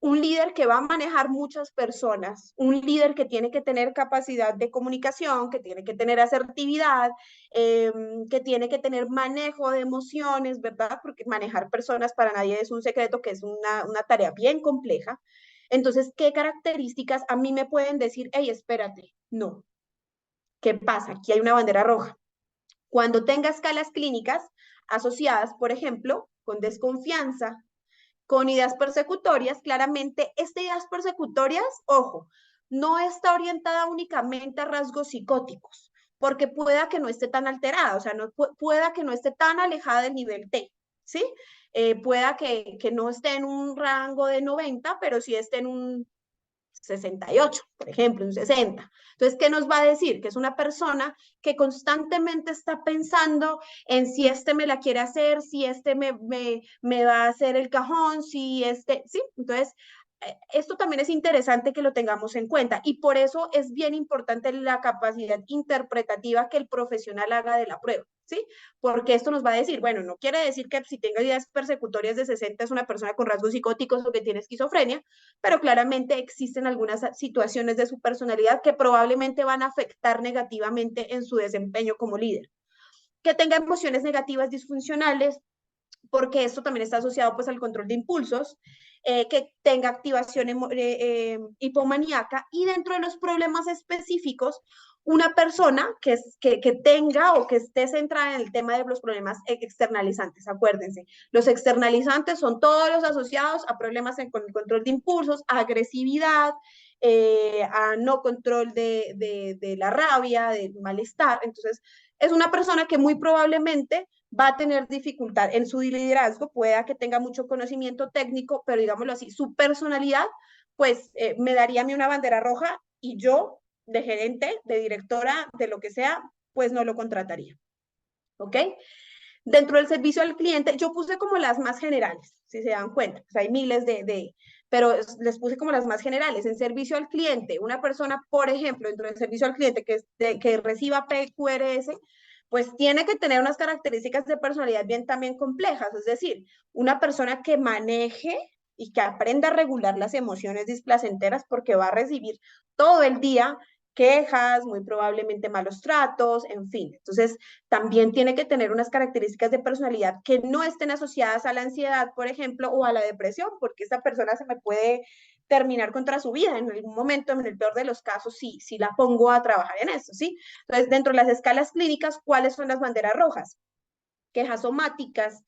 Un líder que va a manejar muchas personas, un líder que tiene que tener capacidad de comunicación, que tiene que tener asertividad, que tiene que tener manejo de emociones, ¿verdad? Porque manejar personas para nadie es un secreto, que es una tarea bien compleja. Entonces, ¿qué características a mí me pueden decir, hey, espérate, no, ¿qué pasa? Aquí hay una bandera roja. Cuando tenga escalas clínicas asociadas, por ejemplo, con desconfianza, con ideas persecutorias, claramente, estas ideas persecutorias, ojo, no está orientada únicamente a rasgos psicóticos, porque pueda que no esté tan alterada, o sea, no, pueda que no esté tan alejada del nivel T, ¿sí? Pueda que no esté en un rango de 90, pero sí esté en un 68, por ejemplo, un 60. Entonces, ¿qué nos va a decir? Que es una persona que constantemente está pensando en si este me la quiere hacer, si este me va a hacer el cajón, si este, ¿sí? Entonces, esto también es interesante que lo tengamos en cuenta y por eso es bien importante la capacidad interpretativa que el profesional haga de la prueba, ¿sí? Porque esto nos va a decir, bueno, no quiere decir que si tenga ideas persecutorias de 60 es una persona con rasgos psicóticos o que tiene esquizofrenia, pero claramente existen algunas situaciones de su personalidad que probablemente van a afectar negativamente en su desempeño como líder. Que tenga emociones negativas disfuncionales, porque esto también está asociado pues al control de impulsos, que tenga activación hipomaníaca y dentro de los problemas específicos, una persona que tenga o que esté centrada en el tema de los problemas externalizantes. Acuérdense, los externalizantes son todos los asociados a problemas con el control de impulsos, a agresividad, a no control de la rabia, del malestar. Entonces, es una persona que muy probablemente va a tener dificultad en su liderazgo, pueda que tenga mucho conocimiento técnico, pero digámoslo así, su personalidad, pues me daría a mí una bandera roja y yo, de gerente, de directora, de lo que sea, pues no lo contrataría. ¿Ok? Dentro del servicio al cliente, yo puse como las más generales, si se dan cuenta, pues hay miles pero les puse como las más generales. En servicio al cliente, una persona, por ejemplo, dentro del servicio al cliente que reciba PQRS, pues tiene que tener unas características de personalidad bien también complejas, es decir, una persona que maneje y que aprenda a regular las emociones displacenteras porque va a recibir todo el día quejas, muy probablemente malos tratos, en fin. Entonces, también tiene que tener unas características de personalidad que no estén asociadas a la ansiedad, por ejemplo, o a la depresión, porque esta persona se me puede terminar contra su vida en algún momento, en el peor de los casos, sí la pongo a trabajar en eso, ¿sí? Entonces, dentro de las escalas clínicas, ¿cuáles son las banderas rojas? Quejas somáticas.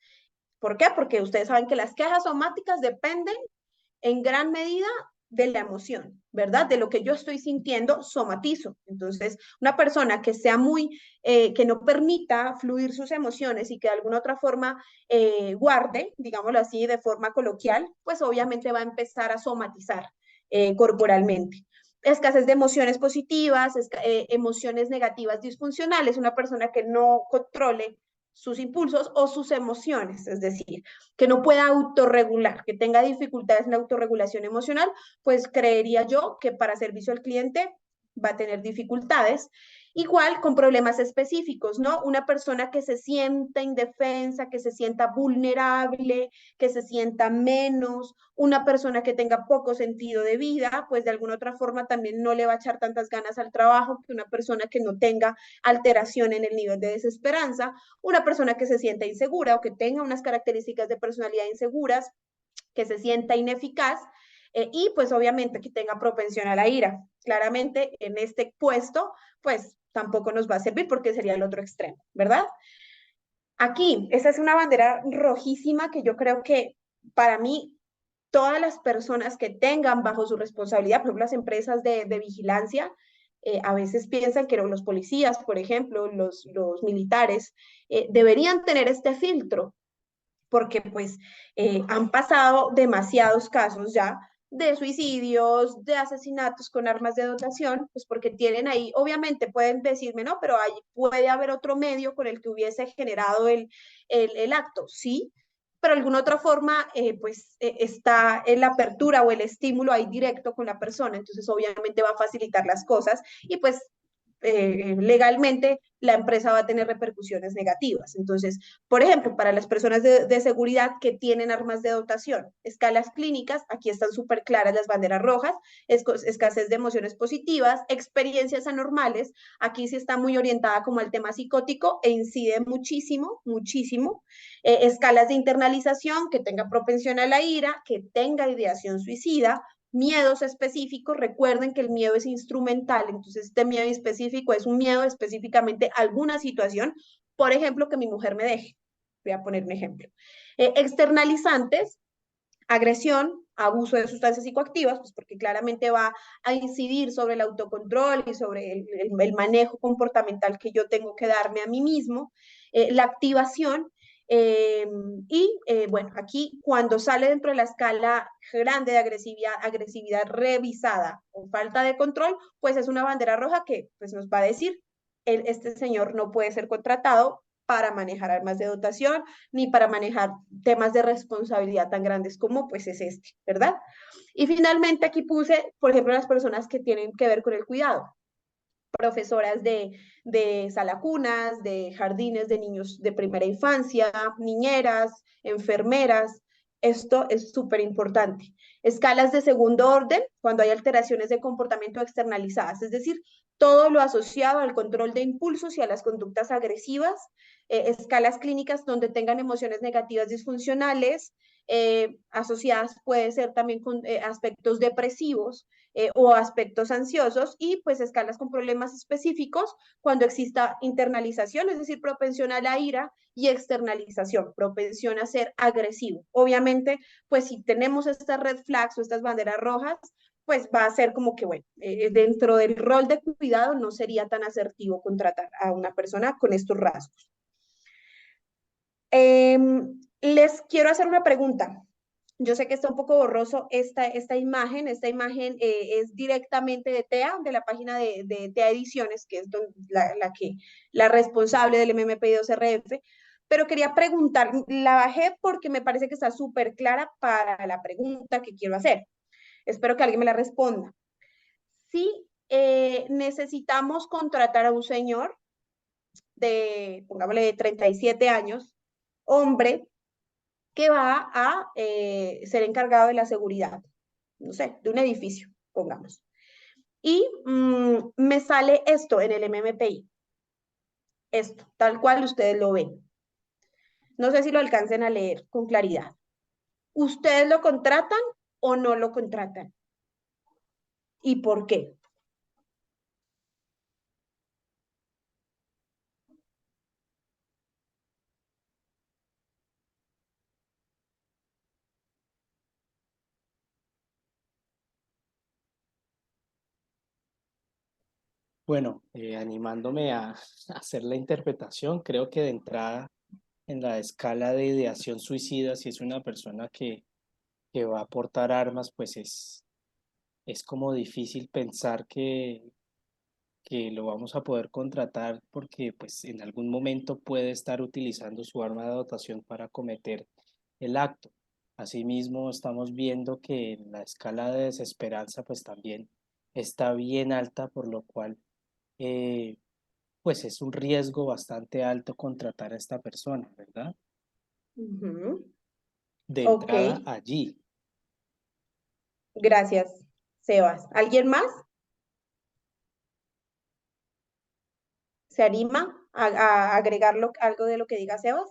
¿Por qué? Porque ustedes saben que las quejas somáticas dependen en gran medida de la emoción, ¿verdad? De lo que yo estoy sintiendo, somatizo. Entonces, una persona que sea que no permita fluir sus emociones y que de alguna otra forma guarde, digámoslo así, de forma coloquial, pues obviamente va a empezar a somatizar corporalmente. Escasez de emociones positivas, emociones negativas disfuncionales, una persona que no controle sus impulsos o sus emociones, es decir, que no pueda autorregular, que tenga dificultades en la autorregulación emocional, pues creería yo que para servicio al cliente va a tener dificultades. Igual con problemas específicos, ¿no? Una persona que se sienta indefensa, que se sienta vulnerable, que se sienta menos, una persona que tenga poco sentido de vida, pues de alguna otra forma también no le va a echar tantas ganas al trabajo que una persona que no tenga alteración en el nivel de desesperanza, una persona que se sienta insegura o que tenga unas características de personalidad inseguras, que se sienta ineficaz y pues obviamente que tenga propensión a la ira. Claramente en este puesto pues tampoco nos va a servir porque sería el otro extremo, ¿verdad? Aquí, esa es una bandera rojísima que yo creo que para mí todas las personas que tengan bajo su responsabilidad, por ejemplo, las empresas de vigilancia, a veces piensan que los policías, por ejemplo, los militares, deberían tener este filtro porque pues han pasado demasiados casos ya de suicidios, de asesinatos con armas de dotación, pues porque tienen ahí, obviamente pueden decirme, no, pero hay, puede haber otro medio con el que hubiese generado el acto, sí, pero de alguna otra forma, está en la apertura o el estímulo ahí directo con la persona, entonces obviamente va a facilitar las cosas y pues legalmente la empresa va a tener repercusiones negativas. Entonces, por ejemplo, para las personas de seguridad que tienen armas de dotación, escalas clínicas, aquí están súper claras las banderas rojas, escasez de emociones positivas, experiencias anormales, aquí sí está muy orientada como al tema psicótico e incide muchísimo, muchísimo. Escalas de internalización, que tenga propensión a la ira, que tenga ideación suicida, miedos específicos, recuerden que el miedo es instrumental, entonces este miedo específico es un miedo específicamente a alguna situación, por ejemplo, que mi mujer me deje. Voy a poner un ejemplo. Externalizantes, agresión, abuso de sustancias psicoactivas, pues porque claramente va a incidir sobre el autocontrol y sobre el manejo comportamental que yo tengo que darme a mí mismo. La activación, bueno, aquí cuando sale dentro de la escala grande de agresividad revisada o falta de control, pues es una bandera roja que pues, nos va a decir, este señor no puede ser contratado para manejar armas de dotación, ni para manejar temas de responsabilidad tan grandes como pues es este, ¿verdad? Y finalmente aquí puse, por ejemplo, las personas que tienen que ver con el cuidado, profesoras de salacunas, de jardines de niños de primera infancia, niñeras, enfermeras. Esto es súper importante. Escalas de segundo orden, cuando hay alteraciones de comportamiento externalizadas, es decir, todo lo asociado al control de impulsos y a las conductas agresivas. Escalas clínicas donde tengan emociones negativas disfuncionales, asociadas puede ser también con aspectos depresivos, o aspectos ansiosos y pues escalas con problemas específicos cuando exista internalización, es decir, propensión a la ira y externalización, propensión a ser agresivo. Obviamente, pues si tenemos estas red flags o estas banderas rojas, pues va a ser como que, bueno, dentro del rol de cuidado no sería tan asertivo contratar a una persona con estos rasgos. Les quiero hacer una pregunta. Yo sé que está un poco borroso esta imagen. Esta imagen es directamente de TEA, de la página de TEA Ediciones, que es la responsable del MMP2RF. Pero quería preguntar, la bajé porque me parece que está súper clara para la pregunta que quiero hacer. Espero que alguien me la responda. Si necesitamos contratar a un señor pongámosle, de 37 años, hombre, que va a ser encargado de la seguridad, no sé, de un edificio, pongamos. y me sale esto en el MMPI. Esto, tal cual ustedes lo ven. No sé si lo alcancen a leer con claridad. ¿Ustedes lo contratan o no lo contratan? ¿Y por qué? Bueno, animándome a hacer la interpretación, creo que de entrada en la escala de ideación suicida, si es una persona que va a portar armas, pues es como difícil pensar que lo vamos a poder contratar porque pues en algún momento puede estar utilizando su arma de dotación para cometer el acto. Asimismo, estamos viendo que la escala de desesperanza pues también está bien alta, por lo cual eh, pues es un riesgo bastante alto contratar a esta persona, ¿verdad? De Ok, entrada allí. gracias, Sebas. ¿Alguien más se anima a agregarlo, algo de lo que diga Sebas?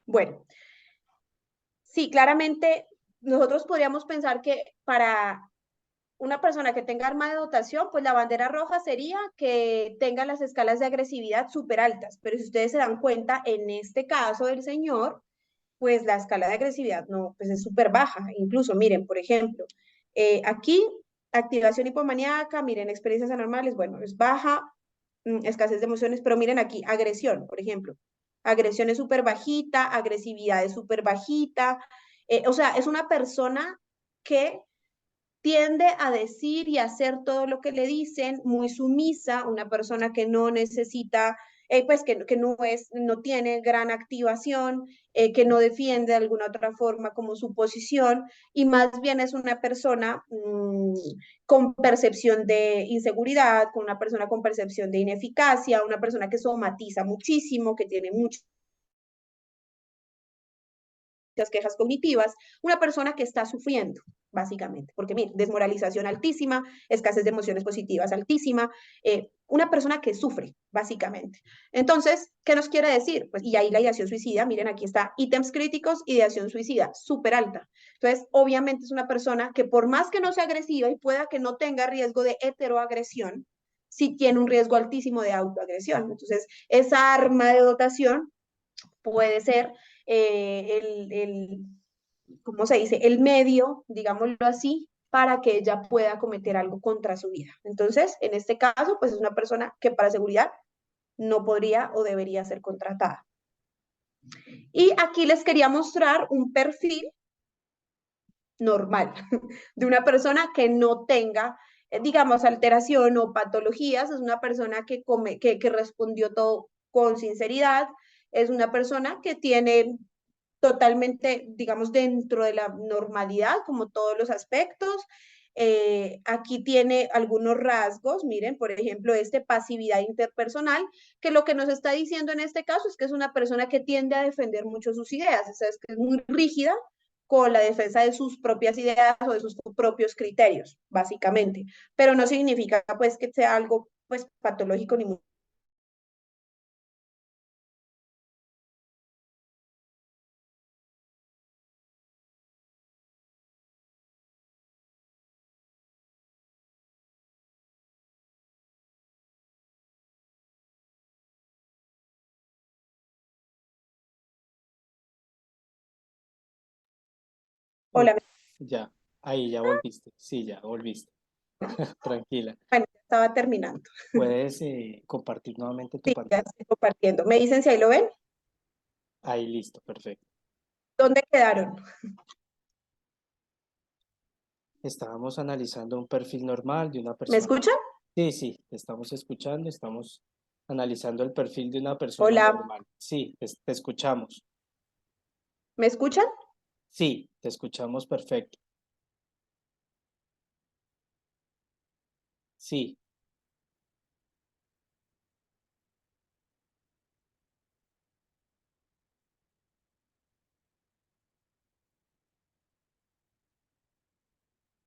Bueno, sí, claramente nosotros podríamos pensar que para una persona que tenga arma de dotación, pues la bandera roja sería que tenga las escalas de agresividad súper altas. Pero si ustedes se dan cuenta, en este caso del señor, pues la escala de agresividad no, pues es súper baja. Incluso, miren, por ejemplo, aquí, activación hipomaníaca, miren, experiencias anormales, bueno, es baja, escasez de emociones, pero miren aquí, agresión, por ejemplo. Agresión es súper bajita, agresividad es súper bajita. O sea, es una persona que tiende a decir y hacer todo lo que le dicen, muy sumisa, una persona que no necesita, pues que no es, no tiene gran activación, que no defiende de alguna otra forma como su posición, y más bien es una persona con percepción de inseguridad, con una persona con percepción de ineficacia, una persona que somatiza muchísimo, que tiene muchas quejas cognitivas, una persona que está sufriendo, básicamente, porque mire, desmoralización altísima, escasez de emociones positivas altísima, una persona que sufre, básicamente. Entonces, ¿qué nos quiere decir? Pues, y ahí la ideación suicida, miren, aquí está, ítems críticos, ideación suicida, súper alta. Entonces, obviamente es una persona que por más que no sea agresiva y pueda que no tenga riesgo de heteroagresión, sí tiene un riesgo altísimo de autoagresión. Entonces, esa arma de dotación puede ser ¿cómo se dice? El medio, digámoslo así, para que ella pueda cometer algo contra su vida. Entonces, en este caso, pues es una persona que para seguridad no podría o debería ser contratada. Y aquí les quería mostrar un perfil normal de una persona que no tenga, digamos, alteración o patologías. Es una persona que respondió todo con sinceridad. Es una persona que tiene totalmente, digamos, dentro de la normalidad, como todos los aspectos. Aquí tiene algunos rasgos, miren, por ejemplo, pasividad interpersonal, que lo que nos está diciendo en este caso es que es una persona que tiende a defender mucho sus ideas, o sea, es que es muy rígida con la defensa de sus propias ideas o de sus propios criterios, básicamente, pero no significa pues que sea algo pues patológico ni Uy, Hola, ya, ahí ya volviste. Sí, ya volviste. Tranquila. bueno, estaba terminando. Puedes compartir nuevamente tu Sí, ya pantalla. estoy compartiendo. ¿Me dicen si ahí lo ven? Ahí listo, perfecto. ¿Dónde quedaron? Estábamos analizando un perfil normal de una ¿Me persona. escuchan? Sí, sí, te estamos escuchando, estamos analizando el perfil de una persona Hola, normal. Sí, te escuchamos. ¿me escuchan? Sí, te escuchamos perfecto. Sí,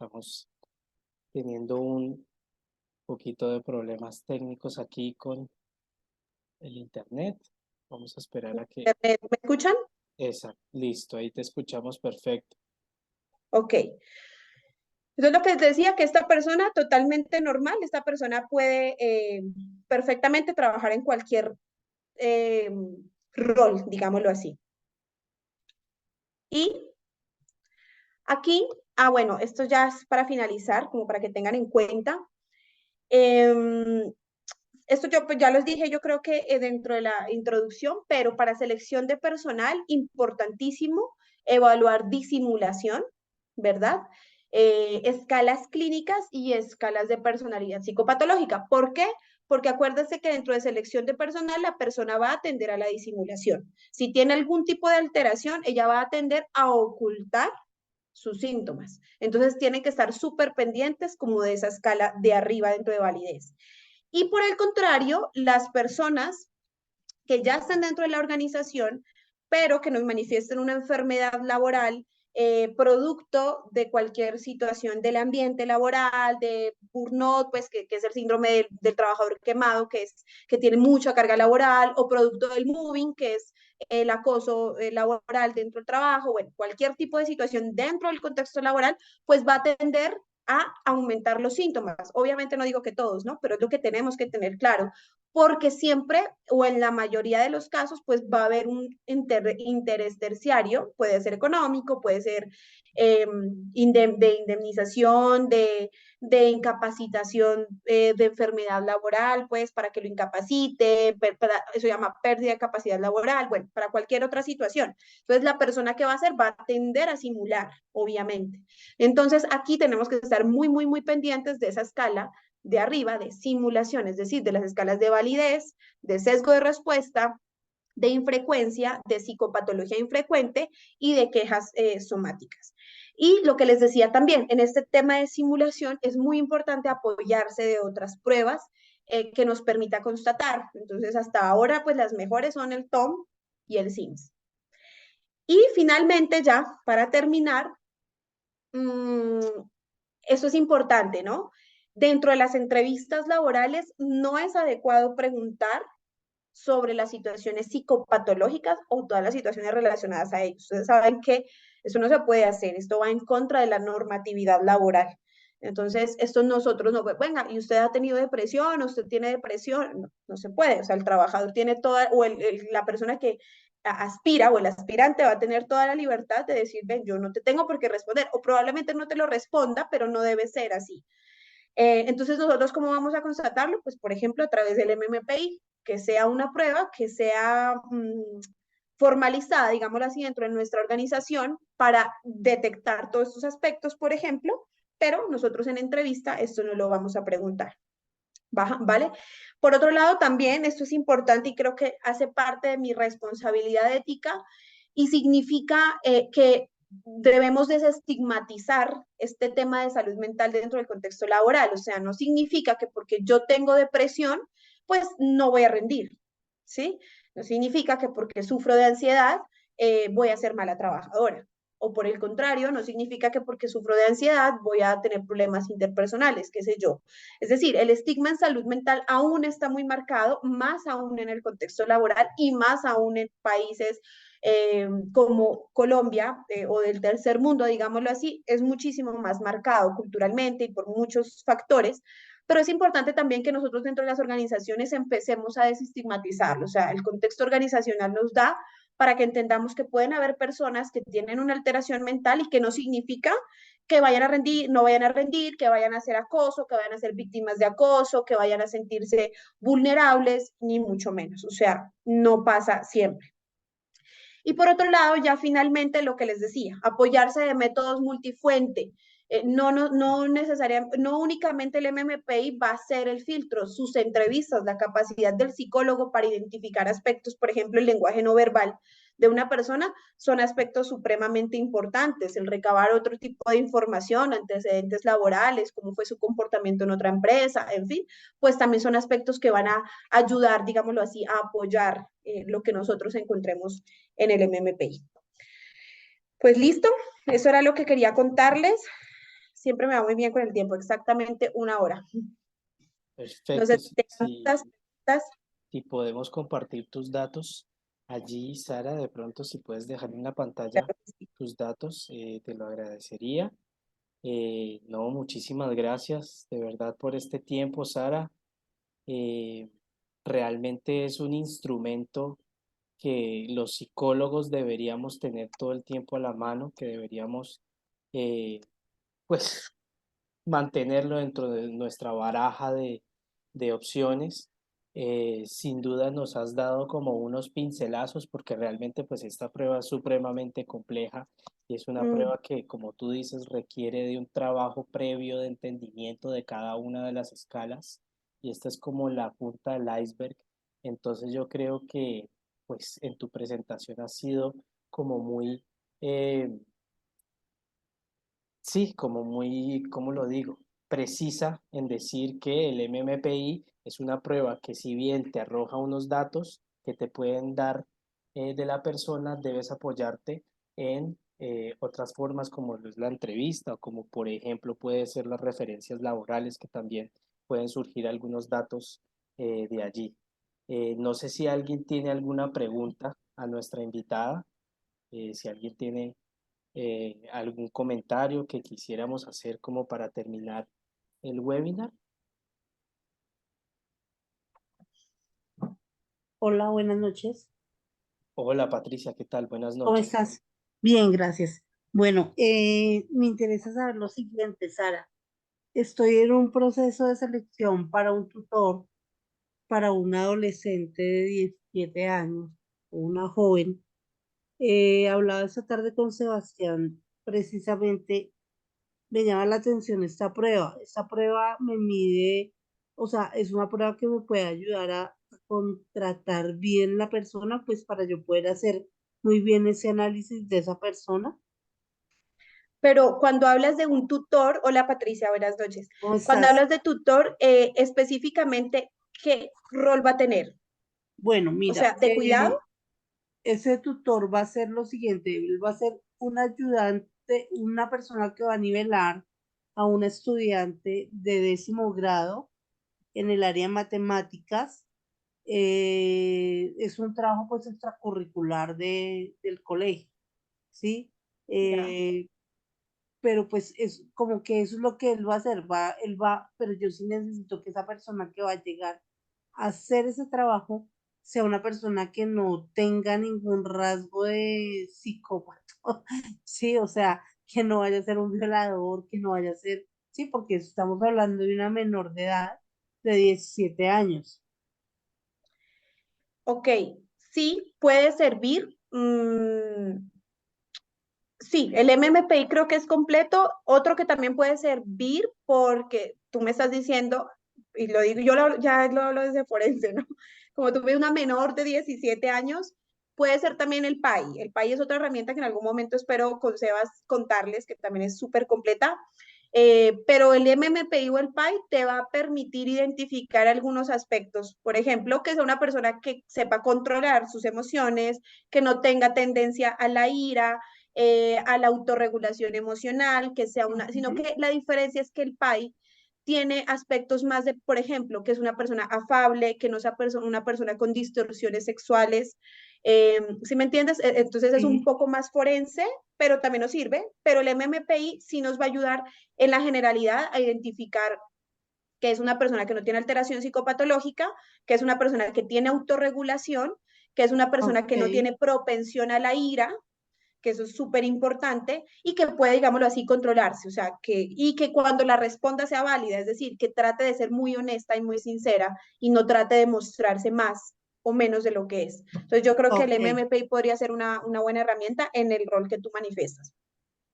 estamos teniendo un poquito de problemas técnicos aquí con el internet. Vamos a esperar a que... ¿Me escuchan? Listo, ahí te escuchamos perfecto. Ok. Entonces, lo que les decía, que esta persona totalmente normal, esta persona puede perfectamente trabajar en cualquier eh, rol, digámoslo así. Y aquí, bueno, esto ya es para finalizar, como para que tengan en cuenta. Esto yo pues ya les dije, yo creo que dentro de la introducción, pero para selección de personal, importantísimo evaluar disimulación, ¿verdad? Escalas clínicas y escalas de personalidad psicopatológica. ¿Por qué? Porque acuérdense que dentro de selección de personal la persona va a atender a la disimulación. Si tiene algún tipo de alteración, ella va a tender a ocultar sus síntomas. Entonces tienen que estar súper pendientes como de esa escala de arriba dentro de validez. Y por el contrario, las personas que ya están dentro de la organización, pero que nos manifiesten una enfermedad laboral producto de cualquier situación del ambiente laboral, de burnout, pues que es el síndrome del trabajador quemado, que tiene mucha carga laboral, o producto del moving, que es el acoso laboral dentro del trabajo, bueno, cualquier tipo de situación dentro del contexto laboral, pues va a tender a aumentar los síntomas. Obviamente no digo que todos, ¿no? Pero es lo que tenemos que tener claro, porque siempre o en la mayoría de los casos, pues va a haber un interés terciario, puede ser económico, puede ser de indemnización, de incapacitación de enfermedad laboral, pues para que lo incapacite, eso se llama pérdida de capacidad laboral, bueno, para cualquier otra situación. Entonces, la persona que va a hacer va a tender a simular, obviamente. Entonces, aquí tenemos que estar muy, muy, muy pendientes de esa escala de arriba de simulación, es decir, de las escalas de validez, de sesgo de respuesta, de infrecuencia, de psicopatología infrecuente y de quejas somáticas. Y lo que les decía también, en este tema de simulación es muy importante apoyarse de otras pruebas que nos permita constatar. Entonces, hasta ahora, pues las mejores son el TOM y el SIMS. Y finalmente, ya para terminar, eso es importante, ¿no? Dentro de las entrevistas laborales no es adecuado preguntar sobre las situaciones psicopatológicas o todas las situaciones relacionadas a ellos. Ustedes saben que eso no se puede hacer, esto va en contra de la normatividad laboral. Entonces, esto nosotros no, venga, y usted ha tenido depresión, usted tiene depresión, no, no se puede, o sea, el trabajador tiene toda, o la persona que aspira o el aspirante va a tener toda la libertad de decir, ven, yo no te tengo por qué responder, o probablemente no te lo responda, pero no debe ser así. Entonces, nosotros, ¿cómo vamos a constatarlo? Pues, por ejemplo, a través del MMPI, que sea una prueba, que sea formalizada, digámoslo así, dentro de nuestra organización para detectar todos estos aspectos, por ejemplo, pero nosotros en entrevista esto no lo vamos a preguntar. ¿Vale? Por otro lado, también esto es importante y creo que hace parte de mi responsabilidad ética y significa que debemos desestigmatizar este tema de salud mental dentro del contexto laboral. O sea, no significa que porque yo tengo depresión, pues no voy a rendir, ¿sí? No significa que porque sufro de ansiedad voy a ser mala trabajadora. O por el contrario, no significa que porque sufro de ansiedad voy a tener problemas interpersonales, qué sé yo. Es decir, el estigma en salud mental aún está muy marcado, más aún en el contexto laboral y más aún en países como Colombia o del tercer mundo, digámoslo así, es muchísimo más marcado culturalmente y por muchos factores, pero es importante también que nosotros dentro de las organizaciones empecemos a desestigmatizarlo, o sea, el contexto organizacional nos da para que entendamos que pueden haber personas que tienen una alteración mental y que no significa que vayan a rendir, no vayan a rendir, que vayan a hacer acoso, que vayan a ser víctimas de acoso, que vayan a sentirse vulnerables, ni mucho menos. O sea, no pasa siempre. Y por otro lado, ya finalmente lo que les decía, apoyarse de métodos multifuente. No únicamente el MMPI va a ser el filtro, sus entrevistas, la capacidad del psicólogo para identificar aspectos, por ejemplo, el lenguaje no verbal de una persona, son aspectos supremamente importantes, el recabar otro tipo de información, antecedentes laborales, cómo fue su comportamiento en otra empresa, en fin, pues también son aspectos que van a ayudar, digámoslo así, a apoyar lo que nosotros encontremos en el MMPI. Pues listo, eso era lo que quería contarles. siempre me va muy bien con el tiempo, exactamente 1 hora. No Perfecto. sé si tengan dudas, preguntas. Si podemos compartir tus datos allí, Sara, de pronto si puedes dejar en la pantalla tus datos, te lo agradecería. No, muchísimas gracias de verdad por este tiempo, Sara. Eh, Realmente es un instrumento que los psicólogos deberíamos tener todo el tiempo a la mano, que deberíamos eh, pues mantenerlo dentro de nuestra baraja de opciones. Sin duda nos has dado como unos pincelazos porque realmente pues esta prueba es supremamente compleja y es una Mm, prueba que, como tú dices, requiere de un trabajo previo de entendimiento de cada una de las escalas y esta es como la punta del iceberg. Entonces yo creo que pues en tu presentación ha sido como muy eh, sí, como muy, ¿cómo lo digo? Precisa en decir que el MMPI es una prueba que si bien te arroja unos datos que te pueden dar de la persona, debes apoyarte en otras formas como lo es la entrevista o como por ejemplo puede ser las referencias laborales que también pueden surgir algunos datos de allí. No sé si alguien tiene alguna pregunta a nuestra invitada, si alguien tiene algún comentario que quisiéramos hacer como para terminar el webinar. Hola, buenas noches. Hola Patricia, ¿qué tal? Buenas ¿Cómo noches. estás? Bien, gracias. Bueno, me interesa saber lo siguiente, Sara. Estoy en un proceso de selección para un tutor para un adolescente de 17 años, o una joven. Hablaba esta tarde con Sebastián, precisamente me llama la atención esta prueba. Esta prueba me mide, o sea, es una prueba que me puede ayudar a contratar bien la persona, pues para yo poder hacer muy bien ese análisis de esa persona. Pero cuando hablas de un tutor, hola Patricia, buenas noches. ¿Cómo Cuando estás? hablas de tutor, específicamente, ¿qué rol va a tener? Bueno, O mira, sea, de cuidado. ese tutor va a ser lo siguiente, él va a ser un ayudante, una persona que va a nivelar a un estudiante de 10.º grado en el área de matemáticas. Es un trabajo pues extracurricular del colegio, ¿sí? Ya. Eh, pero pues es como que eso es lo que él va a hacer, pero yo sí necesito que esa persona que va a llegar a hacer ese trabajo sea una persona que no tenga ningún rasgo de psicópata, sí, o sea, que no vaya a ser un violador, que no vaya a ser, sí, porque estamos hablando de una menor de edad de 17 años. Ok, sí, puede servir. Sí, el MMPI creo que es completo. Otro que también puede servir porque tú me estás diciendo, y lo digo, ya lo hablo desde forense, ¿no? Como tú ves una menor de 17 años, puede ser también el PAI. El PAI es otra herramienta que en algún momento espero con Sebas contarles, que también es súper completa. Pero el MMPI o el PAI te va a permitir identificar algunos aspectos. Por ejemplo, que sea una persona que sepa controlar sus emociones, que no tenga tendencia a la ira, a la autorregulación emocional, que sea una, sino Ujú. que la diferencia es que el PAI tiene aspectos más de, por ejemplo, que es una persona afable, que no sea una persona con distorsiones sexuales. ¿Sí me entiendes? Entonces es un Sí, poco más forense, pero también nos sirve, pero el MMPI sí nos va a ayudar en la generalidad a identificar que es una persona que no tiene alteración psicopatológica, que es una persona que tiene autorregulación, que es una persona que no ok. tiene propensión a la ira, que eso es súper importante, y que puede, digámoslo así, controlarse, o sea, y que cuando la responda sea válida, es decir, que trate de ser muy honesta y muy sincera y no trate de mostrarse más o menos de lo que es. Entonces yo creo que el Ok, MMPI podría ser una buena herramienta en el rol que tú manifiestas.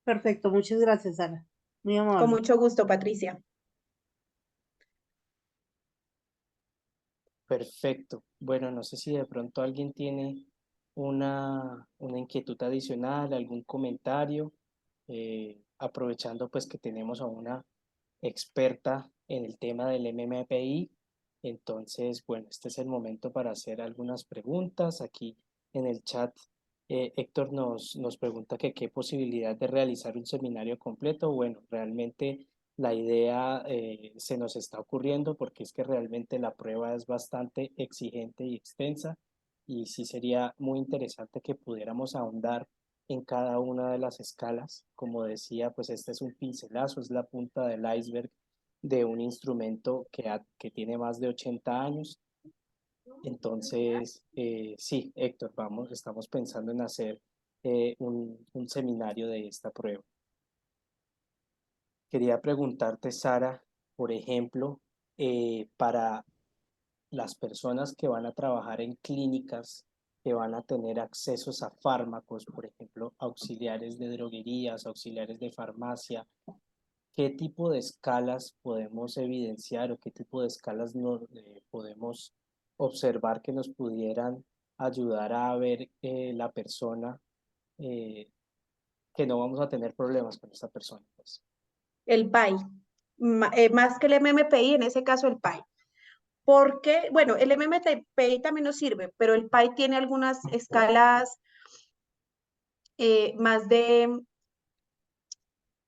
perfecto. Muchas gracias, Sara. Muy Con amable. mucho gusto, Patricia. Perfecto. Bueno, no sé si de pronto alguien tiene una inquietud adicional, algún comentario, aprovechando pues que tenemos a una experta en el tema del MMPI. Entonces, bueno, este es el momento para hacer algunas preguntas. Aquí en el chat Héctor nos pregunta que qué posibilidad de realizar un seminario completo. Bueno, realmente la idea se nos está ocurriendo porque es que realmente la prueba es bastante exigente y extensa y sí sería muy interesante que pudiéramos ahondar en cada una de las escalas. Como decía, pues este es un pincelazo, es la punta del iceberg de un instrumento que tiene más de 80 años. Entonces, sí, Héctor, estamos pensando en hacer un seminario de esta prueba. Quería preguntarte, Sara, por ejemplo, para las personas que van a trabajar en clínicas, que van a tener accesos a fármacos, por ejemplo, auxiliares de droguerías, auxiliares de farmacia, ¿qué tipo de escalas podemos evidenciar o qué tipo de escalas podemos observar que nos pudieran ayudar a ver la persona, eh, que no vamos a tener problemas con esta persona? Pues? El PAI, más que el MMPI, en ese caso el PAI. Porque, bueno, el MMPI también nos sirve, pero el PAI tiene algunas escalas más de,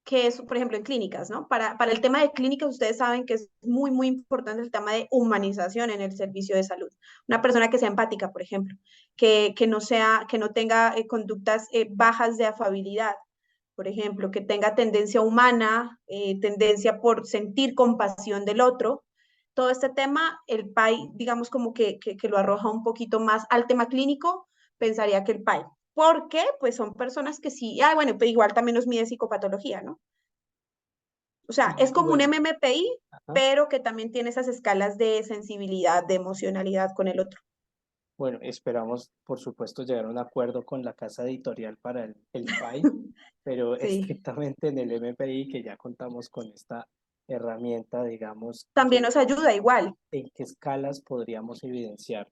que es, por ejemplo, en clínicas, ¿no? Para el tema de clínicas, ustedes saben que es muy, muy importante el tema de humanización en el servicio de salud. Una persona que sea empática, por ejemplo, que no tenga conductas bajas de afabilidad, por ejemplo, que tenga tendencia humana, tendencia por sentir compasión del otro. Todo este tema, el PAI, digamos como que lo arroja un poquito más al tema clínico, pensaría que el PAI. Porque, pues, son personas que sí, bueno, pues igual también nos mide psicopatología, ¿no? O sea, es como un Bueno, MMPI, ajá. pero que también tiene esas escalas de sensibilidad, de emocionalidad con el otro. Bueno, esperamos, por supuesto, llegar a un acuerdo con la casa editorial para el PAI, pero Sí. estrictamente en el MPI, que ya contamos con esta herramienta, digamos, También nos ayuda igual. ¿en qué escalas podríamos evidenciarlo?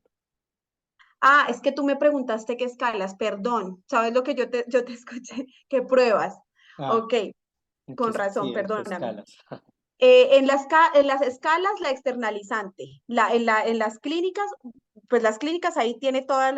Ah, es que tú me preguntaste qué escalas, perdón. ¿Sabes lo que yo te escuché? ¿Qué pruebas? Ah, Ok, con razón, sí, en qué perdóname. escalas. En las escalas, la externalizante. En las clínicas, pues las clínicas ahí tiene todas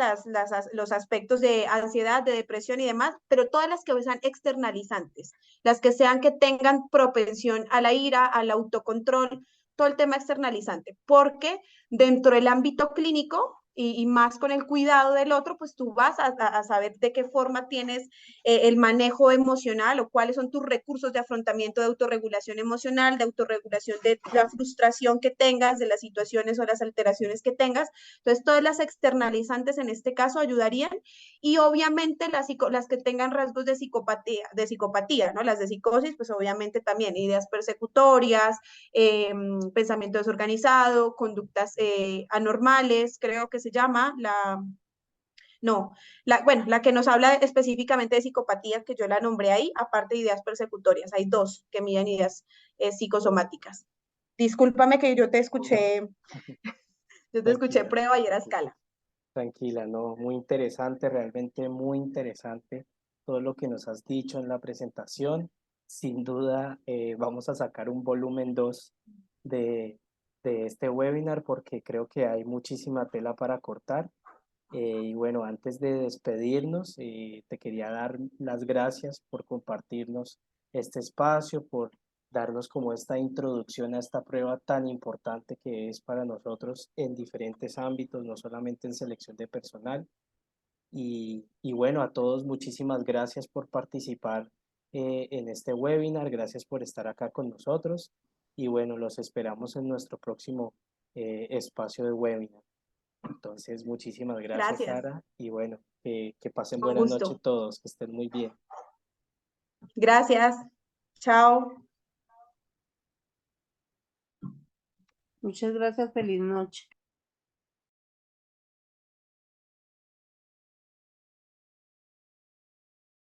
los aspectos de ansiedad, de depresión y demás, pero todas las que sean externalizantes, las que sean que tengan propensión a la ira, al autocontrol, todo el tema externalizante, porque dentro del ámbito clínico y más con el cuidado del otro, pues tú vas a saber de qué forma tienes el manejo emocional o cuáles son tus recursos de afrontamiento de autorregulación emocional, de autorregulación de la frustración que tengas, de las situaciones o las alteraciones que tengas. Entonces, todas las externalizantes en este caso ayudarían y obviamente las que tengan rasgos de psicopatía, ¿no? Las de psicosis, pues obviamente también ideas persecutorias, pensamiento desorganizado, conductas anormales, creo que se llama no, bueno, la que nos habla específicamente de psicopatía, que yo la nombré ahí, aparte de ideas persecutorias, hay dos que miden ideas psicosomáticas. Discúlpame que yo te escuché Tranquila, prueba y era tranquila. escala. Tranquila, no, muy interesante, realmente muy interesante todo lo que nos has dicho en la presentación. Sin duda, vamos a sacar un volumen 2 de, de este webinar porque creo que hay muchísima tela para cortar. Y bueno, antes de despedirnos, te quería dar las gracias por compartirnos este espacio, por darnos como esta introducción a esta prueba tan importante que es para nosotros en diferentes ámbitos, no solamente en selección de personal. Y bueno, a todos muchísimas gracias por participar en este webinar, gracias por estar acá con nosotros y bueno, los esperamos en nuestro próximo espacio de webinar. Entonces, muchísimas gracias, Gracias, Sara, y bueno, que pasen con buena noche gusto. todos, que estén muy bien. Gracias, chao. Muchas gracias, feliz noche.